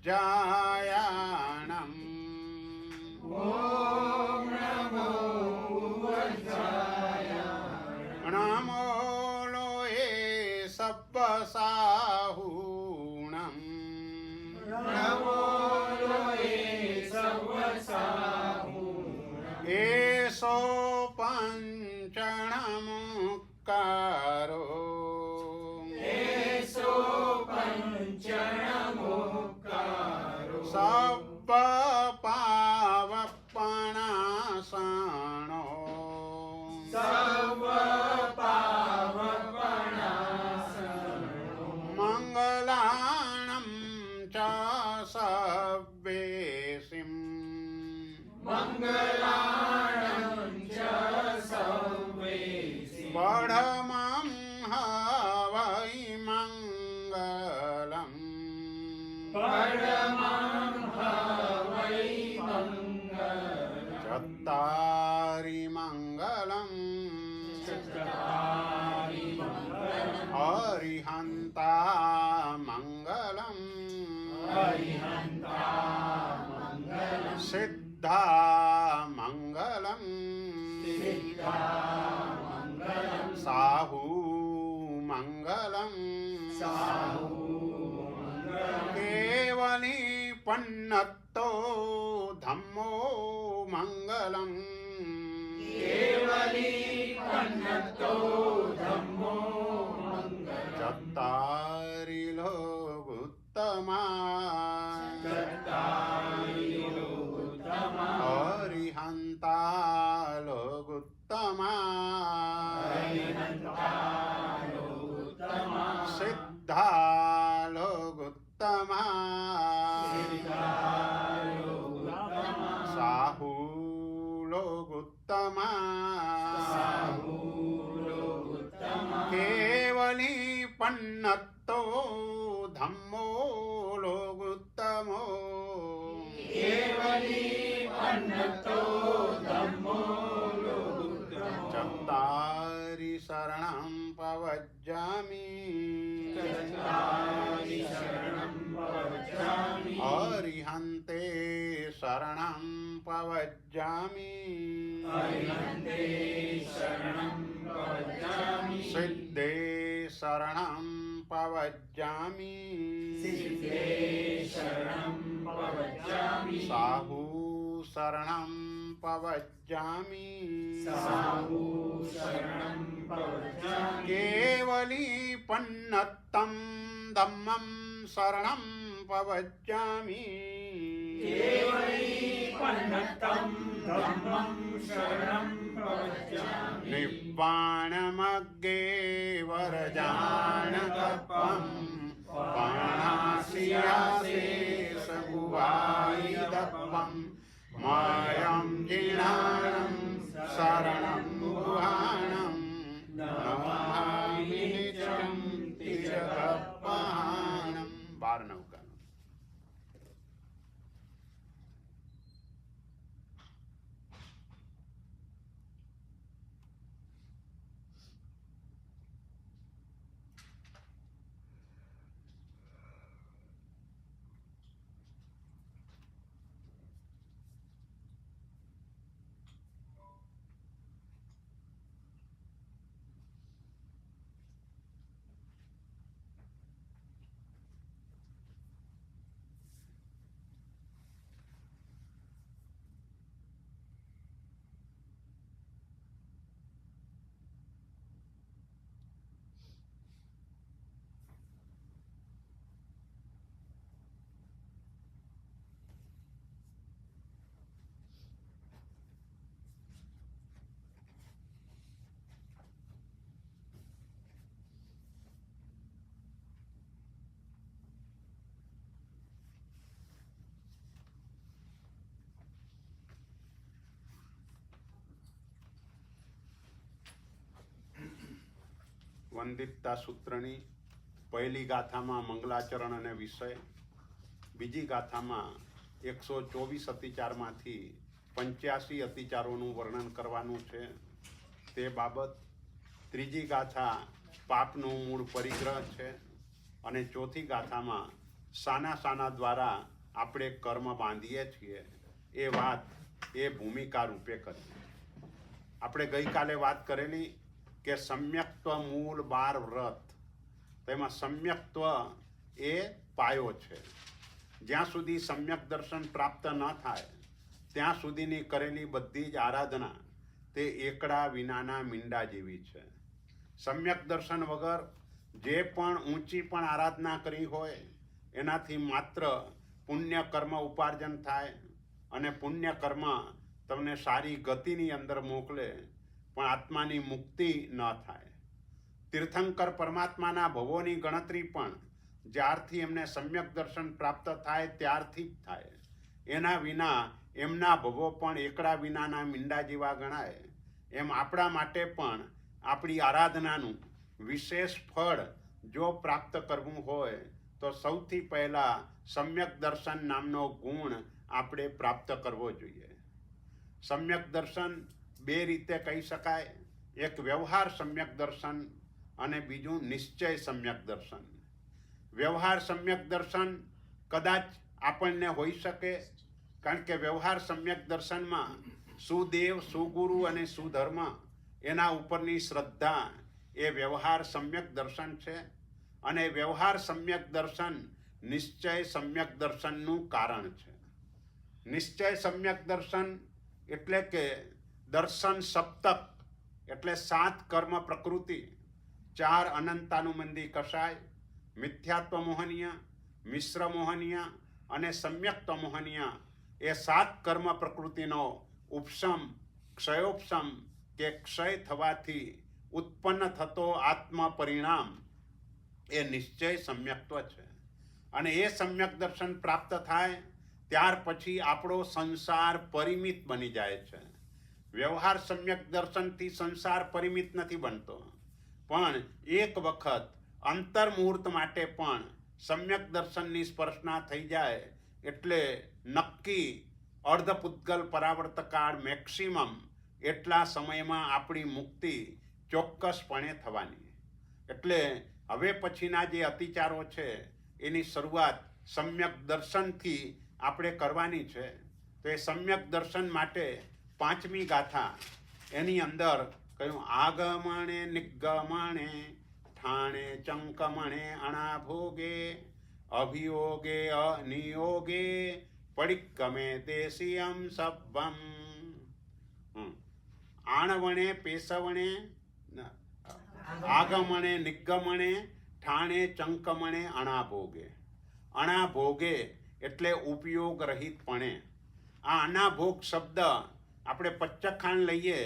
વજ્જાયાણમ. ઓમ નમો વજ્જાયાય. નમો લોએ સબ્બસાહૂણમ. નમો લોએ સર્વસાહૂણમ. એસો પંચણમુક્કારો. એસો પંચણમુક્કારો. સબ્બ પાવપણાસણો. સર્વ પાવપણાસણો. મંગલાણમ ચ સવ્યેસિમ. મંગલાણં ચ સર્વેસિ. પઢમં હવૈ મંગલમ. પરમં હવૈ મંગલં. ચત્તારી મંગલમ. ચત્તારી મંગલં. હરિહંતા મંગલમ. હરિહંતા મંગલં. સિદ્ધા મંગલમ. સિદ્ધા મંગલં. સાહુ મંગલમ. સાહુ મંગલં. કેવલી પન્નતો ધમ્મો મંગલમ. કેવલી પન્નતો ધમ્મો મંગલં. ચત્તારી લોગુત્તમા. ચત્તારી લોકોત્તમા. હરિહંતા લોગુત્તમા. હરિહંતા લોકોત્તમા. સિદ્ધા લોગુત્તમા. સિદ્ધા લોકોત્તમા. સાહુ લોગુત્તમા. સાહુ લોકોત્તમા. કેવલી પન્નતો ધમ્મો લોગુત્તમો. કેવલી પન્નતો ધમ્મો લોકોત્તમો. ચત્તારી શરણં પવજ્જામિ. ચત્તારી શરણં પ્રવક્ષ્યામિ. હરિહંતે શરણં પવજ્જામિ. હરિહંતે શરણં પ્રવક્ષ્યામિ. સિદ્ધે શરણં પવજ્જામિ. સિદ્ધે શરણં પ્રવક્ષ્યામિ. સાહુ શરણં પવજ્જામિ. સાહુ શરણં પ્રવક્ષ્યામિ. કેવલી પન્નત્તં ધમ્મં શરણં પવજ્જામિ. કેવલી પન્નત્તં ધમ્મં શરણં પ્રવક્ષ્યામિ. નિબ્બાણમગ્ગે વરજાનકપં. પાણાસિયાશેષગુવાઈદપં. માયં જીર્ણાણં શરણં ગુહાણં. નમામિ નિત્યં તિજગપહાણં. 12 નૌકા. વંદિતતા સૂત્રની પહેલી ગાથામાં મંગલાચરણ અને વિષય, બીજી ગાથામાં 124 અતિચારમાંથી 85 અતિચારોનું વર્ણન કરવાનું છે તે બાબત, ત્રીજી ગાથા પાપનું મૂળ પરિગ્રહ છે અને ચોથી ગાથામાં સાના દ્વારા આપણે કર્મ બાંધીએ છીએ એ વાત એ ભૂમિકા રૂપે કરીએ. આપણે ગઈકાલે વાત કરેલી કે સમ્યક્ત્વ મૂળ 12 વ્રત, તેમાં સમ્યક્ત્વ એ પાયો છે. જ્યાં સુધી સમ્યક દર્શન પ્રાપ્ત ન થાય ત્યાં સુધીની કરેલી બધી જ આરાધના તે એકડા વિનાના મીંડા જેવી છે. સમ્યક દર્શન વગર જે પણ ઊંચી પણ આરાધના કરી હોય એનાથી માત્ર પુણ્ય કર્મ ઉપાર્જન થાય અને પુણ્ય કર્મ તમને સારી ગતિની અંદર મોકલે, પણ આત્માની મુક્તિ ન થાય. તીર્થંકર પરમાત્માના ભવોની ગણતરી પણ જ્યારથી એમને સમ્યક દર્શન પ્રાપ્ત થાય ત્યારથી જ થાય. એના વિના એમના ભવો પણ એકડા વિનાના મીંડા જેવા ગણાય. એમ આપણા માટે પણ આપણી આરાધનાનું વિશેષ ફળ જો પ્રાપ્ત કરવું હોય તો સૌથી પહેલાં સમ્યક દર્શન નામનો ગુણ આપણે પ્રાપ્ત કરવો જોઈએ. સમ્યક દર્શન બે રીતે કહી શકાય, એક વ્યવહાર સમ્યક દર્શન અને બીજું નિશ્ચય સમ્યક દર્શન. વ્યવહાર સમ્યક દર્શન કદાચ આપણને હોઈ શકે, કારણ કે વ્યવહાર સમ્યક દર્શનમાં સુદેવ, સુગુરુ અને સુધર્મ એના ઉપરની શ્રદ્ધા એ વ્યવહાર સમ્યક દર્શન છે. અને વ્યવહાર સમ્યક દર્શન નિશ્ચય સમ્યક દર્શનનું કારણ છે. નિશ્ચય સમ્યક દર્શન એટલે કે દર્શન સપ્તક, એટલે 7 કર્મ પ્રકૃતિ, 4 અનંતાનુબંધી કષાય, મિથ્યાત્વ મોહનીય, મિશ્ર મોહનીય અને સમ્યક્ત્વ મોહનીય એ 7 કર્મ પ્રકૃતિનો ઉપશમ, ક્ષયોપશમ કે ક્ષય થવાથી ઉત્પન્ન થતો આત્મ પરિણામ એ નિશ્ચય સમ્યક્ત્વ છે. અને એ સમ્યક દર્શન પ્રાપ્ત થાય ત્યાર પછી આપણો સંસાર પરિમિત બની જાય છે. વ્યવહાર સમ્યક દર્શનથી સંસાર પરિમિત નથી બનતો, પણ એક વખત અંતર્મુહૂર્ત માટે પણ સમ્યક દર્શનની સ્પર્શના થઈ જાય એટલે નક્કી અર્ધપુદ્ગલ પરાવર્ત કાળ મેક્સિમમ એટલા સમયમાં આપણી મુક્તિ ચોક્કસપણે થવાની. એટલે હવે પછીના જે અતિચારો છે એની શરૂઆત સમ્યક દર્શનથી આપણે કરવાની છે. તો એ સમ્યક દર્શન માટે 5મી ગાથા એની અંદર કહ્યું, આગમણે નિગમણે ઠાણે ચંકમણે અણાભોગે અભિયોગે અનિયોગે પડિક્કમે દેશિયમ સબ્બમ. આણવણે પેશવણે આગમણે નિગમણે ઠાણે ચંકમણે અણાભોગે. અણાભોગે એટલે ઉપયોગ રહિતપણે. આ અનાભોગ શબ્દ આપણે પચ્ચખાણ લઈએ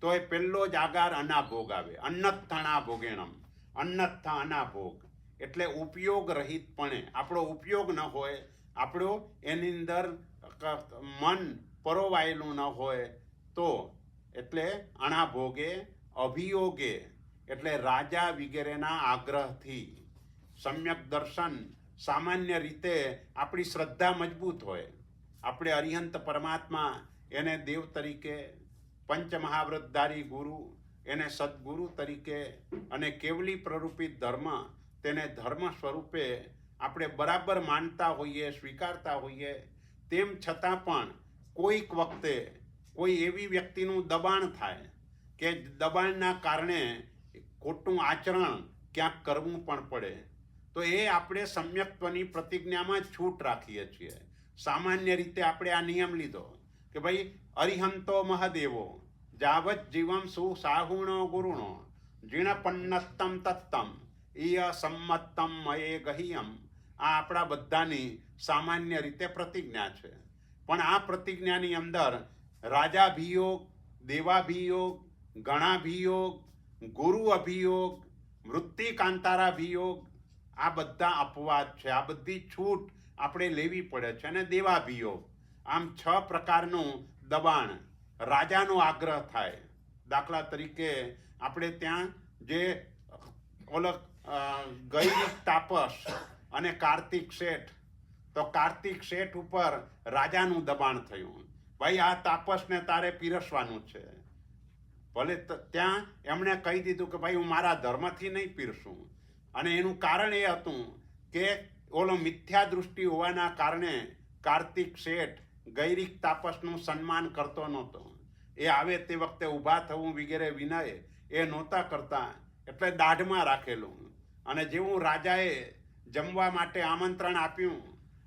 તો એ પહેલો જ આગાર અનાભોગ આવે. અન્નત્થ અણાભોગેણમ, અન્નત્થ અનાભોગ એટલે ઉપયોગ રહિતપણે. આપણો ઉપયોગ ન હોય, આપણો એની અંદર મન પરોવાયેલું ન હોય તો, એટલે અણાભોગે. અભિયોગે એટલે રાજા વગેરેના આગ્રહથી. સમ્યક દર્શન સામાન્ય રીતે આપણી શ્રદ્ધા મજબૂત હોય, આપણે અરિહંત પરમાત્મા એને દેવ તરીકે, પંચમહાવ્રતધારી ગુરુ એને સદગુરુ તરીકે અને કેવલી પ્રરૂપિત ધર્મ તેને ધર્મ સ્વરૂપે આપણે બરાબર માનતા હોઈએ, સ્વીકારતા હોઈએ. તેમ છતાં પણ કોઈક વખતે કોઈ એવી વ્યક્તિનું દબાણ થાય કે દબાણના કારણે ખોટું આચરણ ક્યાંક કરવું પણ પડે, તો એ આપણે સમ્યક્ત્વની પ્રતિજ્ઞામાં છૂટ રાખીએ છીએ. સામાન્ય રીતે આપણે આ નિયમ લીધો કે ભાઈ અરિહંતો મહાદેવો જાવત જીવમ સુસાહુણો ગુરુણો જીણપન્નત્તમ તત્તમ ઈય સંમત્તમ મયે ગહિયમ. આ આપણા બધાની સામાન્ય રીતે પ્રતિજ્ઞા છે. પણ આ પ્રતિજ્ઞાની અંદર રાજાભિયોગ, દેવાભિયોગ, ગણાભિયોગ, ગુરુ અભિયોગ, વૃત્તિકાંતારાભિયોગ આ બધા અપવાદ છે. આ બધી છૂટ આપણે લેવી પડે છે. અને દેવાભિયોગ, આમ 6 પ્રકારનું દબાણ. રાજાનો આગ્રહ થાય. દાખલા તરીકે આપણે ત્યાં જે ગૈરિક તાપસ અને કાર્તિક શેઠ, તો કાર્તિક શેઠ ઉપર રાજાનું દબાણ થયું, ભાઈ આ તાપસને તારે પીરસવાનું છે. ભલે ત્યાં એમણે કહી દીધું કે ભાઈ હું મારા ધર્મથી નહીં પીરસું. અને એનું કારણ એ હતું કે ઓલો મિથ્યા દૃષ્ટિ હોવાના કારણે કાર્તિક શેઠ ગૈરિક તાપસનું સન્માન કરતો નહોતો. એ આવે તે વખતે ઊભા થવું વગેરે વિનય એ નહોતા કરતા, એટલે દાઢમાં રાખેલું. અને જેવું રાજાએ જમવા માટે આમંત્રણ આપ્યું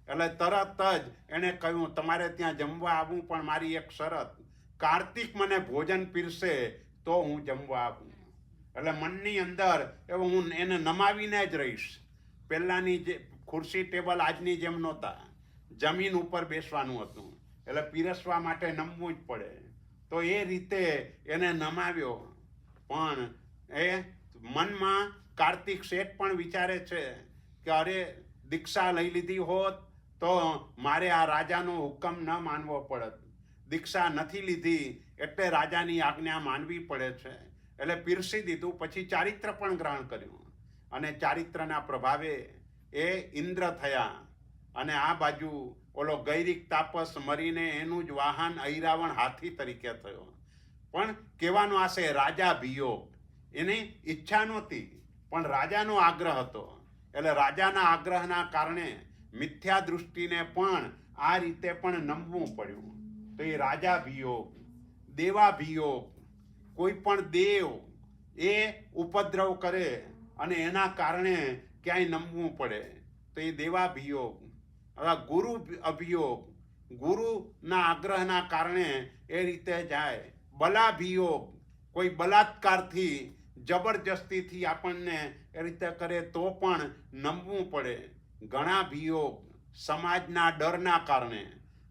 એટલે તરત જ એણે કહ્યું, તમારે ત્યાં જમવા આવું, પણ મારી એક શરત, કાર્તિક મને ભોજન પીરસે તો હું જમવા આવું. એટલે મનની અંદર એવું હું એને નમાવીને જ રહીશ. પહેલાંની જે ખુરશી ટેબલ આજની જેમ નહોતા, જમીન ઉપર બેસવાનું હતું, એટલે પીરસવા માટે નમવું જ પડે. તો એ રીતે એને નમાવ્યો. પણ એ મનમાં કાર્તિક શેઠ પણ વિચારે છે કે અરે દીક્ષા લઈ લીધી હોત તો મારે આ રાજાનો હુકમ ન માનવો પડત. દીક્ષા નથી લીધી એટલે રાજાની આજ્ઞા માનવી પડે છે. એટલે પીરસી દીધું. પછી ચારિત્ર પણ ગ્રહણ કર્યું અને ચારિત્રના પ્રભાવે એ ઇન્દ્ર થયા. અને આ બાજુ ઓલો ગૈરિક તાપસ મરીને એનું જ વાહન ઐરાવણ હાથી તરીકે થયો. પણ કહેવાનો આશે રાજા વિયોગ. એની ઈચ્છા નહોતી, પણ રાજાનો આગ્રહ હતો. એટલે રાજાના આગ્રહના કારણે મિથ્યા દૃષ્ટિને પણ આ રીતે પણ નમવું પડ્યું. તો એ રાજા વિયોગ, દેવા વિયોગ. કોઈ પણ દેવ એ ઉપદ્રવ કરે અને એના કારણે ક્યાંય નમવું પડે તો એ દેવાભિયોગ. હવે ગુરુ અભિયોગ, ગુરુના આગ્રહના કારણે એ રીતે જાય. બલાભિયોગ, કોઈ બલાત્કારથી જબરજસ્તીથી આપણને એ રીતે કરે તો પણ નમવું પડે. ઘણા ભિયોગ, સમાજના ડરના કારણે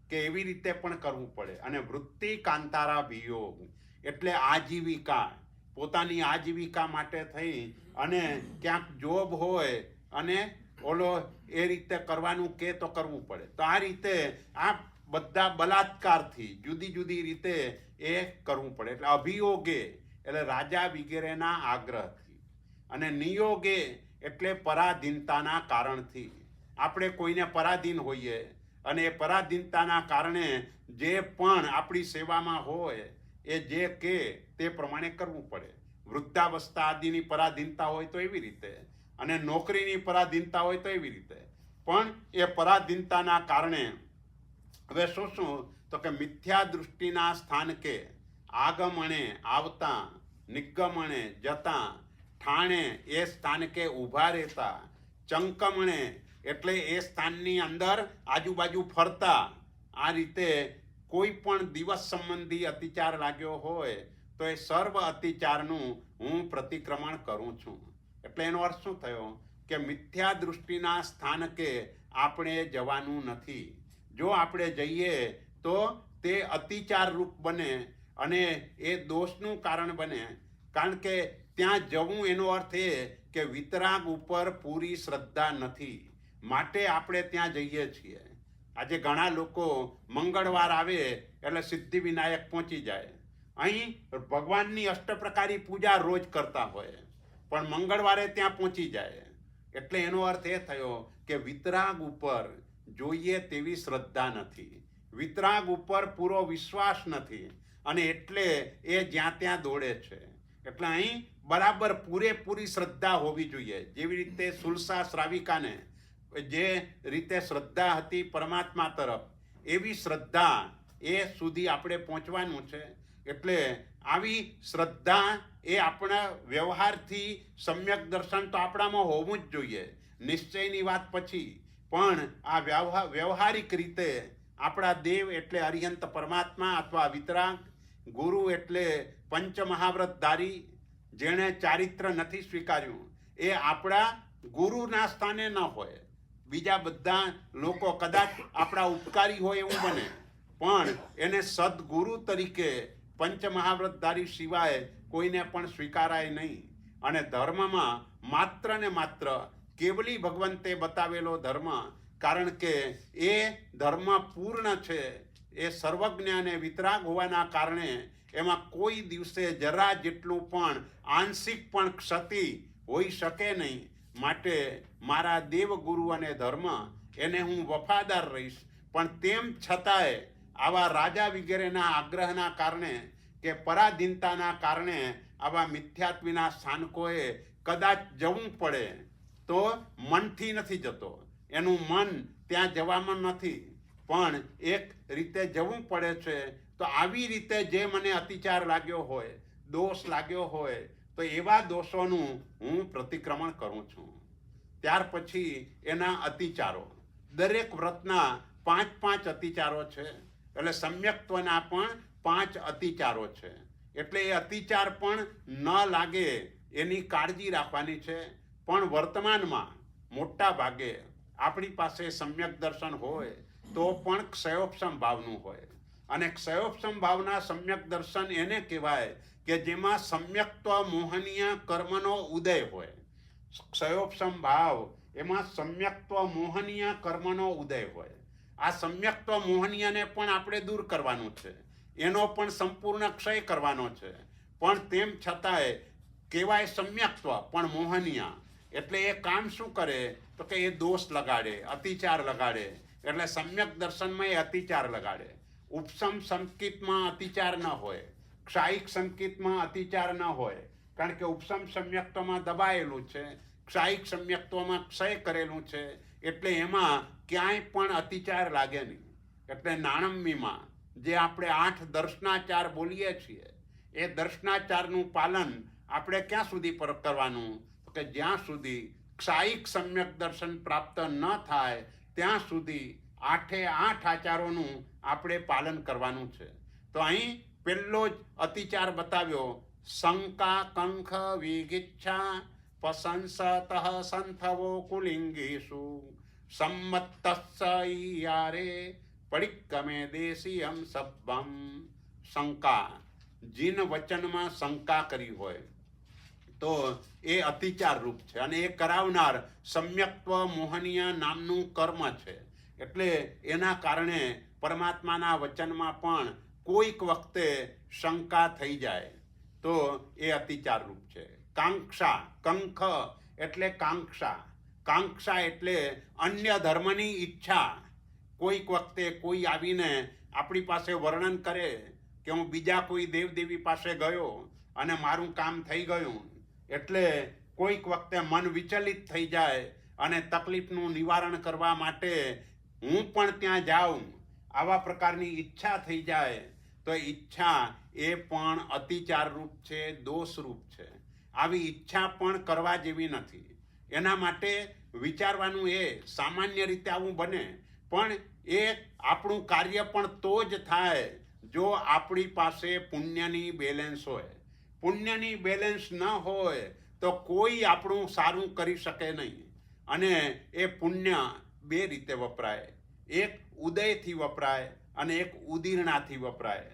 કે એવી રીતે પણ કરવું પડે. અને વૃત્તિ કાંતારા ભિયોગ એટલે આજીવિકા, પોતાની આજીવિકા માટે થઈ અને ક્યાંક જોબ હોય અને ઓલો એ રીતે કરવાનું કે તો કરવું પડે. તો આ રીતે આ બધા બલાત્કારથી જુદી જુદી રીતે એ કરવું પડે. એટલે અભિયોગે એટલે રાજા વગેરેના આગ્રહથી, અને નિયોગે એટલે પરાધીનતાના કારણથી. આપણે કોઈને પરાધીન હોઈએ અને એ પરાધીનતાના કારણે જે પણ આપણી સેવામાં હોય એ જે કે તે પ્રમાણે કરવું પડે. વૃદ્ધાવસ્થા આદિની પરાધીનતા હોય તો એવી રીતે, અને નોકરીની પરાધીનતા હોય તો એવી રીતે. પણ એ પરાધીનતાના કારણે હવે શું તો કે મિથ્યા દૃષ્ટિના સ્થાનકે આગમણે આવતા, નિગમણે જતા, ઠાણે એ સ્થાનકે ઊભા રહેતા, ચંકમણે એટલે એ સ્થાનની અંદર આજુબાજુ ફરતા. આ રીતે કોઈ પણ દિવસ સંબંધી અતિચાર લાગ્યો હોય તો એ સર્વ અતિચારનું હું પ્રતિક્રમણ કરું છું. એટલે એનો અર્થ શું થયો કે મિથ્યા દૃષ્ટિના સ્થાનકે આપણે જવાનું નથી. જો આપણે જઈએ તો તે અતિચાર રૂપ બને અને એ દોષનું કારણ બને. કારણ કે ત્યાં જવું એનો અર્થ એ કે વિતરાગ ઉપર પૂરી શ્રદ્ધા નથી, માટે આપણે ત્યાં જઈએ છીએ. આજે ઘણા લોકો મંગળવાર આવે એટલે સિદ્ધિવિનાયક પહોંચી જાય. અહીં ભગવાનની અષ્ટપ્રકારી પૂજા રોજ કરતા હોય, પણ મંગળવારે ત્યાં પહોંચી જાય. એટલે એનો અર્થ એ થયો કે વિતરાગ ઉપર જોઈએ તેવી શ્રદ્ધા નથી, વિતરાગ ઉપર પૂરો વિશ્વાસ નથી, અને એટલે એ જ્યાં ત્યાં દોડે છે. એટલે અહીં બરાબર પૂરેપૂરી શ્રદ્ધા હોવી જોઈએ. જેવી રીતે સુલસા શ્રાવિકાને જે રીતે શ્રદ્ધા હતી પરમાત્મા તરફ, એવી શ્રદ્ધા એ સુધી આપણે પહોંચવાનું છે. એટલે આવી શ્રદ્ધા એ આપણા વ્યવહારથી સમ્યક દર્શન તો આપણામાં હોવું જ જોઈએ, નિશ્ચયની વાત પછી. પણ આ વ્યવહારિક રીતે આપણા દેવ એટલે અરિહંત પરમાત્મા અથવા વિતરાગ, ગુરુ એટલે પંચમહાવ્રતધારી, જેણે ચારિત્ર નથી સ્વીકાર્યું, એ આપણા ગુરુના સ્થાને ન હોય. બીજા બધા લોકો કદાચ આપણા ઉપકારી હોય એવું બને, પણ એને સદગુરુ તરીકે પંચમહાવ્રતધારી સિવાય કોઈને પણ સ્વીકારાય નહીં. અને ધર્મમાં માત્ર ને માત્ર કેવલી ભગવંતે બતાવેલો ધર્મ, કારણ કે એ ધર્મ પૂર્ણ છે, એ સર્વજ્ઞ અને વિતરાગ હોવાના કારણે એમાં કોઈ દિવસે જરા જેટલું પણ આંશિક પણ ક્ષતિ હોઈ શકે નહીં. માટે મારા દેવગુરુ અને ધર્મ એને હું વફાદાર રહીશ. પણ તેમ છતાંય આવા રાજા વગેરેના આગ્રહના કારણે કે પરાધીનતાના કારણે આવા મિથ્યાત્વીના સ્થાનકોએ કદાચ જવું પડે તો મનથી નથી જતો, એનું મન ત્યાં જવામાં નથી, પણ એક રીતે જવું પડે છે. તો આવી રીતે જે મને અતિચાર લાગ્યો હોય, દોષ લાગ્યો હોય, તો એવા દોષોનું હું પ્રતિક્રમણ કરું છું. ત્યાર પછી એના અતિચારો, દરેક વ્રતના 5 અતિચારો છે. એટલે સમ્યક્ત્વના પણ 5 અતિચારો છે. એટલે એ અતિચાર પણ ન લાગે એની કાળજી રાખવાની છે. પણ વર્તમાનમાં મોટા ભાગે આપણી પાસે સમ્યક દર્શન હોય તો પણ ક્ષયોપસમ ભાવનું હોય. અને ક્ષયોપસમ ભાવના સમ્યક દર્શન એને કહેવાય કે જેમાં સમ્યક્ત્વ મોહનીય કર્મનો ઉદય હોય. ક્ષયોપસમ ભાવ એમાં સમ્યક્ત્વ મોહનીય કર્મનો ઉદય હોય. આ સમ્યક્ત્વ મોહનીયને પણ આપણે દૂર કરવાનું છે, એનો પણ સંપૂર્ણ ક્ષય કરવાનો છે. પણ તેમ છતાંય કહેવાય સમ્યક્ત્વ પણ મોહનીય. એટલે એ કામ શું કરે તો કે એ દોષ લગાડે, અતિચાર લગાડે. એટલે સમ્યક દર્શનમાં એ અતિચાર લગાડે. ઉપસમ સંકિતમાં અતિચાર ન હોય, ક્ષાયિક સંકિતમાં અતિચાર ન હોય, કારણ કે ઉપસમ સમ્યક્ત્વમાં દબાયેલું છે, ક્ષાયિક સમ્યક્ત્વમાં ક્ષય કરેલું છે. એટલે એમાં ક્યાંય પણ અતિચાર લાગે નહીં. એટલે નાણમ્મીમાં જે આપણે 8 દર્શનાચાર બોલીએ છીએ, એ દર્શનાચારનું પાલન આપણે ક્યાં સુધી કરવાનું કે જ્યાં સુધી ક્ષાયિક સમ્યક દર્શન પ્રાપ્ત ન થાય ત્યાં સુધી 8 આચારોનું આપણે પાલન કરવાનું છે. તો અહીં પહેલો જ અતિચાર બતાવ્યો, શંકા કંખ વિગિચ્છા પસંસત સંથવો કુલિંગીષુ સંમત્તસ્સ ઈયારે પડિક્કમે દેશીયમ સબ્બમ. શંકા, જીન વચનમાં શંકા કરી હોય તો એ અતિચાર રૂપ છે. અને એ કરાવનાર સમ્યક્ત્વ મોહનીય નામનું કર્મ છે. એટલે એના કારણે પરમાત્માના વચનમાં પણ કોઈક વખતે શંકા થઈ જાય તો એ અતિચાર રૂપ છે. કાંક્ષા, કંખ એટલે કાંક્ષા. કાંક્ષા એટલે અન્ય ધર્મની ઈચ્છા. કોઈક વખતે કોઈ આવીને આપણી પાસે વર્ણન કરે કે હું બીજા કોઈ દેવદેવી પાસે ગયો અને મારું કામ થઈ ગયું. એટલે કોઈક વખતે મન વિચલિત થઈ જાય અને તકલીફનું નિવારણ કરવા માટે હું પણ ત્યાં જાઉં, આવા પ્રકારની ઈચ્છા થઈ જાય તો ઈચ્છા એ પણ અતિચાર રૂપ છે, દોષ રૂપ છે. આવી ઈચ્છા પણ કરવા જેવી નથી. એના માટે વિચારવાનું એ સામાન્ય રીતે આવું બને, પણ એ આપણું કાર્ય પણ તો જ થાય જો આપણી પાસે પુણ્યની બેલેન્સ હોય. પુણ્યની બેલેન્સ ન હોય તો કોઈ આપણું સારું કરી શકે નહીં. અને એ પુણ્ય 2 રીતે વપરાય, એક ઉદયથી વપરાય અને એક ઉદીર્ણાથી વપરાય.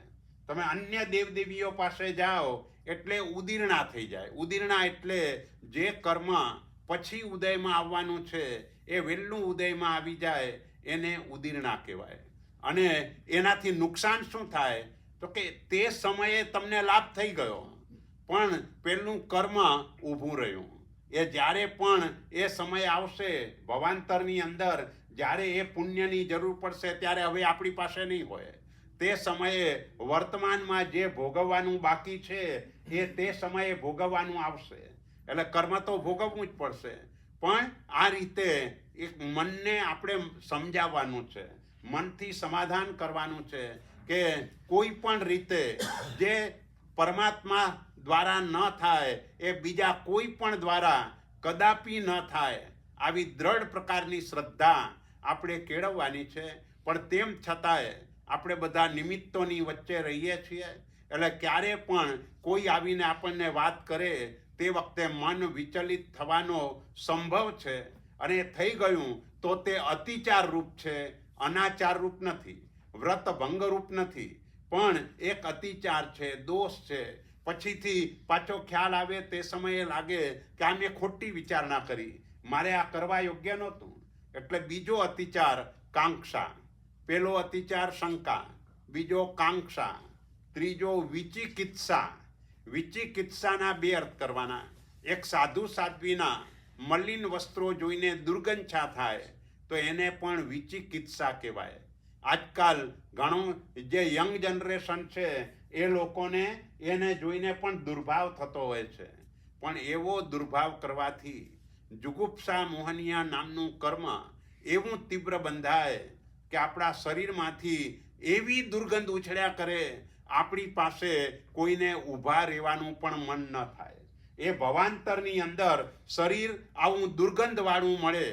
તમે અન્ય દેવદેવીઓ પાસે જાઓ એટલે ઉદીર્ણા થઈ જાય. ઉદીર્ણા એટલે જે કર્મ પછી ઉદયમાં આવવાનું છે એ વહેલું ઉદયમાં આવી જાય એને ઉદીર્ણા કહેવાય. અને એનાથી નુકસાન શું થાય તો કે તે સમયે તમને લાભ થઈ ગયો પણ પેલું કર્મ ઊભું રહ્યું. એ જ્યારે પણ એ સમય આવશે ભવાંતરની અંદર, જ્યારે એ પુણ્યની જરૂર પડશે ત્યારે હવે આપણી પાસે નહીં હોય. તે સમયે વર્તમાનમાં જે ભોગવવાનું બાકી છે એ તે સમયે ભોગવવાનું આવશે. એટલે કર્મ તો ભોગવવું જ પડશે. પણ આ રીતે એક મનને આપણે સમજાવવાનું છે, મનથી સમાધાન કરવાનું છે કે કોઈ પણ રીતે જે પરમાત્મા દ્વારા ન થાય એ બીજા કોઈ પણ દ્વારા કદાપી ન થાય. આવી દ્રઢ પ્રકારની શ્રદ્ધા આપણે કેળવવાની છે. પણ તેમ છતાંય આપણે બધા નિમિત્તોની વચ્ચે રહીએ છીએ. એટલે ક્યારે પણ કોઈ આવીને આપણને વાત કરે તે વખતે મન વિચલિત થવાનો સંભવ છે. અને થઈ ગયું તો તે અતિચાર રૂપ છે, અનાચાર રૂપ નથી, વ્રત ભંગ રૂપ નથી, પણ એક અતિચાર છે, દોષ છે. પછીથી પાછો ખ્યાલ આવે તે સમયે લાગે કે આ મેં ખોટી વિચારણા કરી, મારે આ કરવા યોગ્ય નહોતું. એટલે બીજો અતિચાર કાંક્ષા. પેલો અતિચાર શંકા, બીજો કાંક્ષા, ત્રીજો વિચિકિત્સા. વિચિકિત્સાના 2 અર્થ કરવાના. એક સાધુ સાધ્વીના મલિન વસ્ત્રો જોઈને દુર્ગંછા થાય તો એને પણ વિચિકિત્સા કહેવાય. આજકાલ ઘણું જે યંગ જનરેશન છે એ લોકોને એને જોઈને પણ દુર્ભાવ થતો હોય છે. પણ એવો દુર્ભાવ કરવાથી જુગુપ્સા મોહનીય નામનું કર્મ એવું તીવ્ર બંધાય કે આપણા શરીરમાંથી એવી દુર્ગંધ ઉછળ્યા કરે, આપણી પાસે કોઈને ઊભા રહેવાનું પણ મન ન થાય. એ ભવાંતરની અંદર શરીર આવું દુર્ગંધવાળું મળે,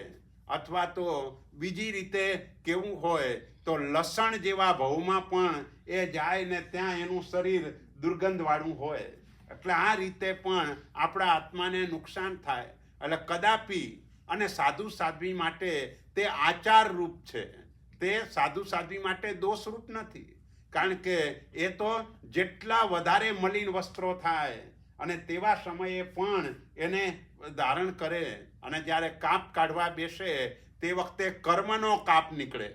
અથવા તો બીજી રીતે કેવું હોય તો લસણ જેવા ભવમાં પણ એ જાય ને ત્યાં એનું શરીર દુર્ગંધવાળું હોય. એટલે આ રીતે પણ આપણા આત્માને નુકસાન થાય. એટલે કદાપી અને સાધુ સાધ્વી માટે તે આચાર રૂપ છે, તે સાધુ સાધ્વી માટે દોષ રૂપ નથી. કારણ કે એ તો જેટલા વધારે મલિન વસ્ત્રો થાય અને તેવા સમયે પણ એને ધારણ કરે, અને જ્યારે કાપ કાઢવા બેસે તે વખતે કર્મનો કાપ નીકળે.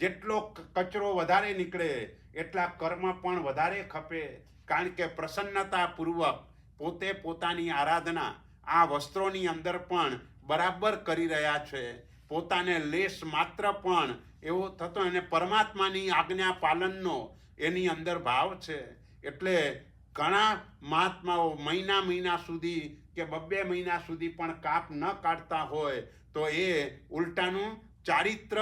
જેટલો કચરો વધારે નીકળે એટલા કર્મ પણ વધારે ખપે. કારણ કે પ્રસન્નતાપૂર્વક પોતે પોતાની આરાધના આ વસ્ત્રોની અંદર પણ બરાબર કરી રહ્યા છે. પોતાને લેશ માત્ર પણ એવો થતો, અને પરમાત્માની આજ્ઞા પાલનનો એની અંદર ભાવ છે. એટલે ઘણા મહાત્માઓ મહિના સુધી કે 2 મહિના સુધી પણ કાપ ન કાઢતા હોય તો એ ઉલટાનું ચારિત્ર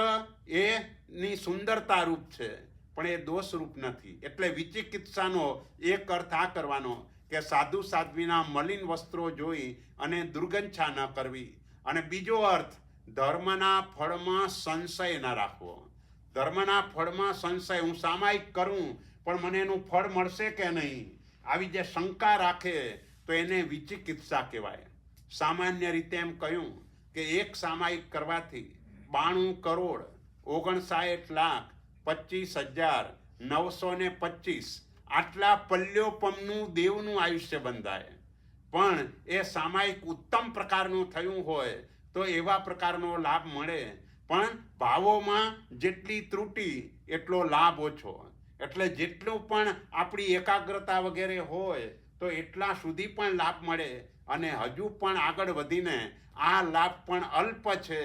એની સુંદરતા રૂપ છે, પણ એ દોષ રૂપ નથી. એટલે વિચિકિત્સાનો એક અર્થ આ કરવાનો કે સાધુ સાધ્વીના મલિન વસ્ત્રો જોઈ અને દુર્ગંછા ન કરવી. અને બીજો અર્થ ધર્મના ફળમાં સંશય ન રાખવો. ધર્મના ફળમાં સંશય, હું સામાયિક કરું પણ મને એનું ફળ મળશે કે નહીં, આવી જે શંકા રાખે તો એને વિચિકિત્સા કહેવાય. સામાન્ય રીતે એમ કહ્યું કે એક સામાયિક કરવાથી 92,25,25,925 આટલા પલ્યોપમનું દેવનું આયુષ્ય બંધાય. પણ એ સામાયિક ઉત્તમ પ્રકારનું થયું હોય તો એવા પ્રકારનો લાભ મળે. પણ ભાવોમાં જેટલી ત્રુટી એટલો લાભ ઓછો. એટલે જેટલું પણ આપણી એકાગ્રતા વગેરે હોય તો એટલા સુધી પણ લાભ મળે, અને હજુ પણ આગળ વધીને આ લાભ પણ અલ્પ છે.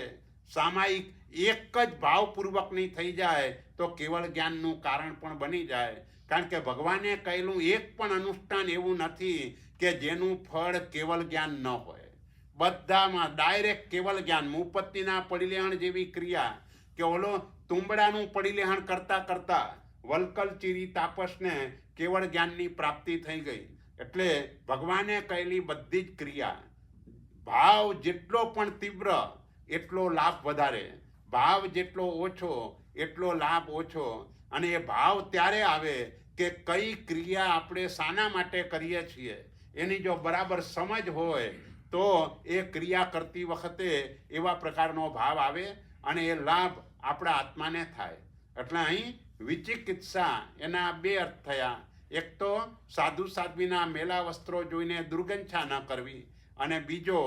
સામાયિક એક જ ભાવપૂર્વકની થઈ જાય તો કેવળ જ્ઞાનનું કારણ પણ બની જાય. કારણ કે ભગવાને કહેલું એક પણ અનુષ્ઠાન એવું નથી કે જેનું ફળ કેવલ જ્ઞાન ન હોય. બધામાં ડાયરેક્ટ કેવલ જ્ઞાન. મુપત્તિના પડિલેહણ જેવી ક્રિયા કે ઓલો તુંબડાનું પડિલેહણ કરતા કરતા વલકલ ચીરી તાપસને કેવળ જ્ઞાનની પ્રાપ્તિ થઈ ગઈ. એટલે ભગવાને કહેલી બધી જ ક્રિયા ભાવ જેટલો પણ તીવ્ર એટલો લાભ વધારે, ભાવ જેટલો ઓછો એટલો લાભ ઓછો. અને એ ભાવ ત્યારે આવે કે કઈ ક્રિયા આપણે શાના માટે કરીએ છીએ એની જો બરાબર સમજ હોય તો એ ક્રિયા કરતી વખતે એવા પ્રકારનો ભાવ આવે અને એ લાભ આપણા આત્માને થાય. એટલે અહીં વિચિકિત્સા એના 2 અર્થ થયા. એક તો સાધુ સાધ્વીના મેલા વસ્ત્રો જોઈને દુર્ગંછા ન કરવી, અને બીજો